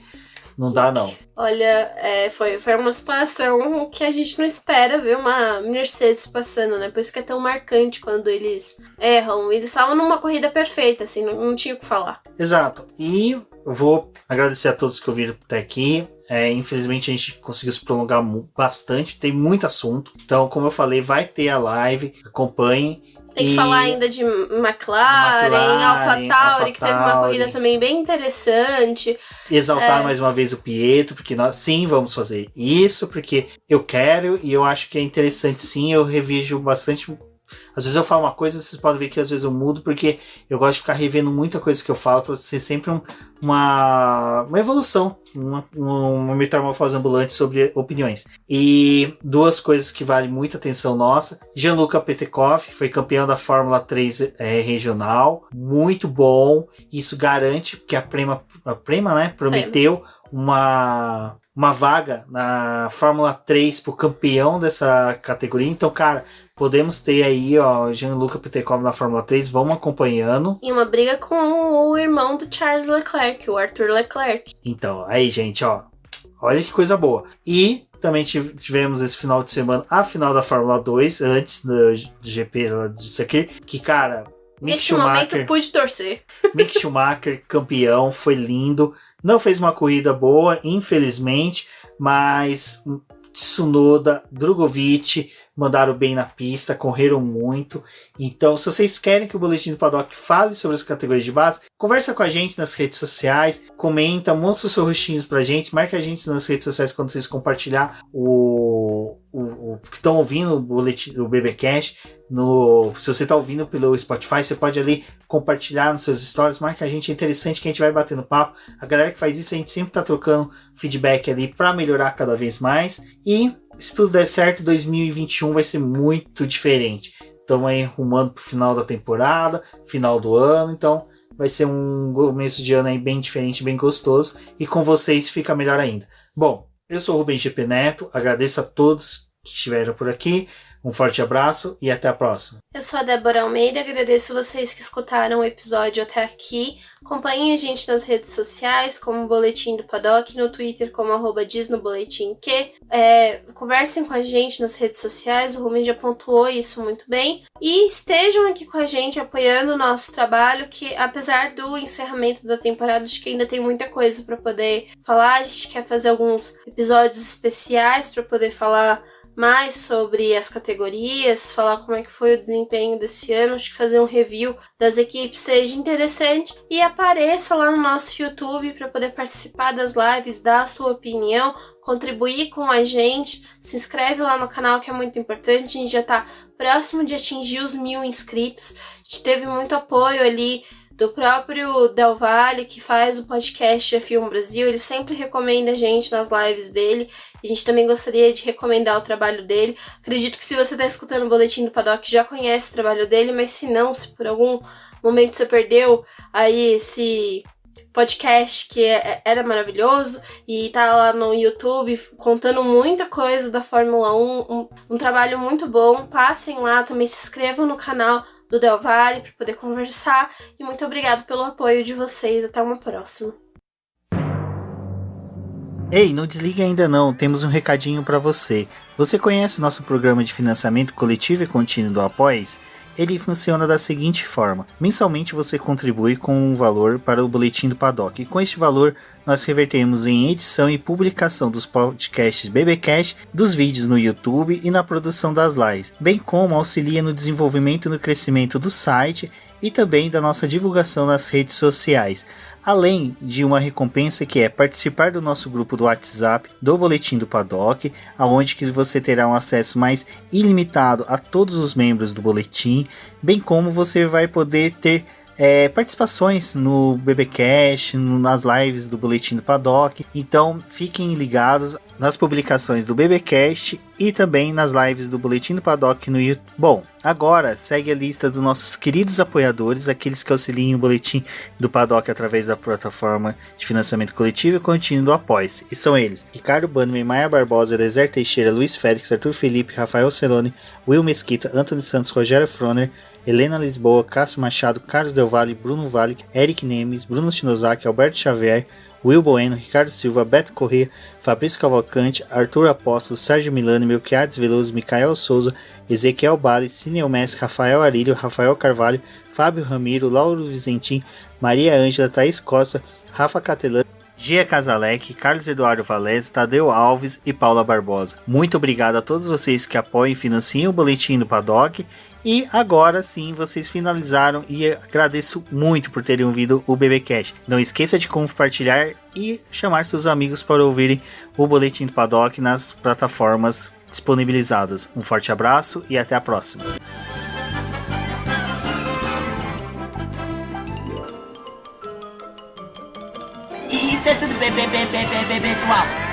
não dá, não.
Olha, foi uma situação que a gente não espera ver uma Mercedes passando, né? Por isso que é tão marcante quando eles erram. Eles estavam numa corrida perfeita, assim, não tinha o que falar.
Exato. E eu vou agradecer a todos que ouviram até aqui. Infelizmente a gente conseguiu se prolongar bastante, tem muito assunto. Então, como eu falei, vai ter a live, acompanhem.
Tem que falar ainda de McLaren, AlphaTauri, que teve uma corrida também bem interessante.
Exaltar mais uma vez o Pietro, porque nós sim vamos fazer isso, porque eu quero e eu acho que é interessante sim, eu revejo bastante. Às vezes eu falo uma coisa, vocês podem ver que às vezes eu mudo, porque eu gosto de ficar revendo muita coisa que eu falo, para ser sempre uma evolução, uma metamorfose ambulante sobre opiniões. E duas coisas que valem muita atenção nossa: Gianluca Petekoff foi campeão da Fórmula 3 regional, muito bom. Isso garante que a Prema, né, prometeu uma vaga na Fórmula 3 pro campeão dessa categoria. Então, cara, podemos ter aí, ó, Gianluca Petekoff na Fórmula 3, vamos acompanhando.
E uma briga com o irmão do Charles Leclerc, o Arthur Leclerc.
Então, aí, gente, ó, olha que coisa boa. E também tivemos esse final de semana a final da Fórmula 2, antes do GP disso aqui, que, cara...
Nesse momento eu pude torcer.
Mick Schumacher, campeão, foi lindo. Não fez uma corrida boa, infelizmente, mas Tsunoda, Drogovic mandaram bem na pista, correram muito. Então, se vocês querem que o Boletim do Paddock fale sobre as categorias de base, conversa com a gente nas redes sociais, comenta, mostra os seus rostinhos pra gente, marca a gente nas redes sociais quando vocês compartilhar o que estão ouvindo o boletim do BBcast. Se você está ouvindo pelo Spotify, você pode ali compartilhar nos seus stories, marca a gente, é interessante que a gente vai batendo papo. A galera que faz isso, a gente sempre está trocando feedback ali para melhorar cada vez mais. E se tudo der certo, 2021 vai ser muito diferente. Estamos aí rumando pro final da temporada, final do ano, então vai ser um começo de ano aí bem diferente, bem gostoso, e com vocês fica melhor ainda. Bom, eu sou o Rubem GP Neto, agradeço a todos que estiveram por aqui. Um forte abraço e até a próxima.
Eu sou a Débora Almeida, agradeço vocês que escutaram o episódio até aqui. Acompanhem a gente nas redes sociais, como Boletim do Paddock, no Twitter como @diznoboletimq. Conversem com a gente nas redes sociais, o Rubem já pontuou isso muito bem. E estejam aqui com a gente apoiando o nosso trabalho, que apesar do encerramento da temporada, acho que ainda tem muita coisa para poder falar. A gente quer fazer alguns episódios especiais para poder falar mais sobre as categorias, falar como é que foi o desempenho desse ano, acho que fazer um review das equipes seja interessante. E apareça lá no nosso YouTube para poder participar das lives, dar a sua opinião, contribuir com a gente. Se inscreve lá no canal, que é muito importante. A gente já tá próximo de atingir os 1000 inscritos. A gente teve muito apoio ali do próprio Del Valle, que faz o podcast F1 Brasil. Ele sempre recomenda a gente nas lives dele. A gente também gostaria de recomendar o trabalho dele. Acredito que se você está escutando o Boletim do Paddock, já conhece o trabalho dele, mas se não, se por algum momento você perdeu aí esse podcast que era maravilhoso e tá lá no YouTube contando muita coisa da Fórmula 1, um trabalho muito bom. Passem lá, também se inscrevam no canal do Del Valle para poder conversar, e muito obrigado pelo apoio de vocês. Até uma próxima.
Ei, não desligue ainda não, temos um recadinho para você. Você conhece o nosso programa de financiamento coletivo e contínuo do Apoies? Ele funciona da seguinte forma: mensalmente você contribui com um valor para o Boletim do Paddock, e com este valor nós revertemos em edição e publicação dos podcasts BBcast, dos vídeos no YouTube e na produção das lives, bem como auxilia no desenvolvimento e no crescimento do site e também da nossa divulgação nas redes sociais, além de uma recompensa que é participar do nosso grupo do WhatsApp do Boletim do Paddock, onde que você terá um acesso mais ilimitado a todos os membros do Boletim, bem como você vai poder ter participações no BBcast, nas lives do Boletim do Paddock. Então fiquem ligados nas publicações do BBcast e também nas lives do Boletim do Paddock no YouTube. Bom, agora segue a lista dos nossos queridos apoiadores, aqueles que auxiliam o Boletim do Paddock através da plataforma de financiamento coletivo e contínuo do Apoia-se. E são eles: Ricardo Bannerman, Maia Barbosa, Elezer Teixeira, Luiz Félix, Arthur Felipe, Rafael Celone, Will Mesquita, Antônio Santos, Rogério Froner, Helena Lisboa, Cássio Machado, Carlos Del Valle, Bruno Valle, Eric Nemes, Bruno Shinozaki, Alberto Xavier, Will Bueno, Ricardo Silva, Beto Corrêa, Fabrício Cavalcante, Arthur Apóstolo, Sérgio Milani, Melquiades Veloso, Micael Souza, Ezequiel Bale, Cineu Messi, Rafael Arilho, Rafael Carvalho, Fábio Ramiro, Lauro Vizentim, Maria Ângela, Thaís Costa, Rafa Catelan, Gia Casalec, Carlos Eduardo Valese, Tadeu Alves e Paula Barbosa. Muito obrigado a todos vocês que apoiam e financiam o Boletim do Paddock. E agora sim, vocês finalizaram, e agradeço muito por terem ouvido o BBcast. Não esqueça de compartilhar e chamar seus amigos para ouvirem o Boletim do Paddock nas plataformas disponibilizadas. Um forte abraço e até a próxima.
Isso é tudo, pessoal.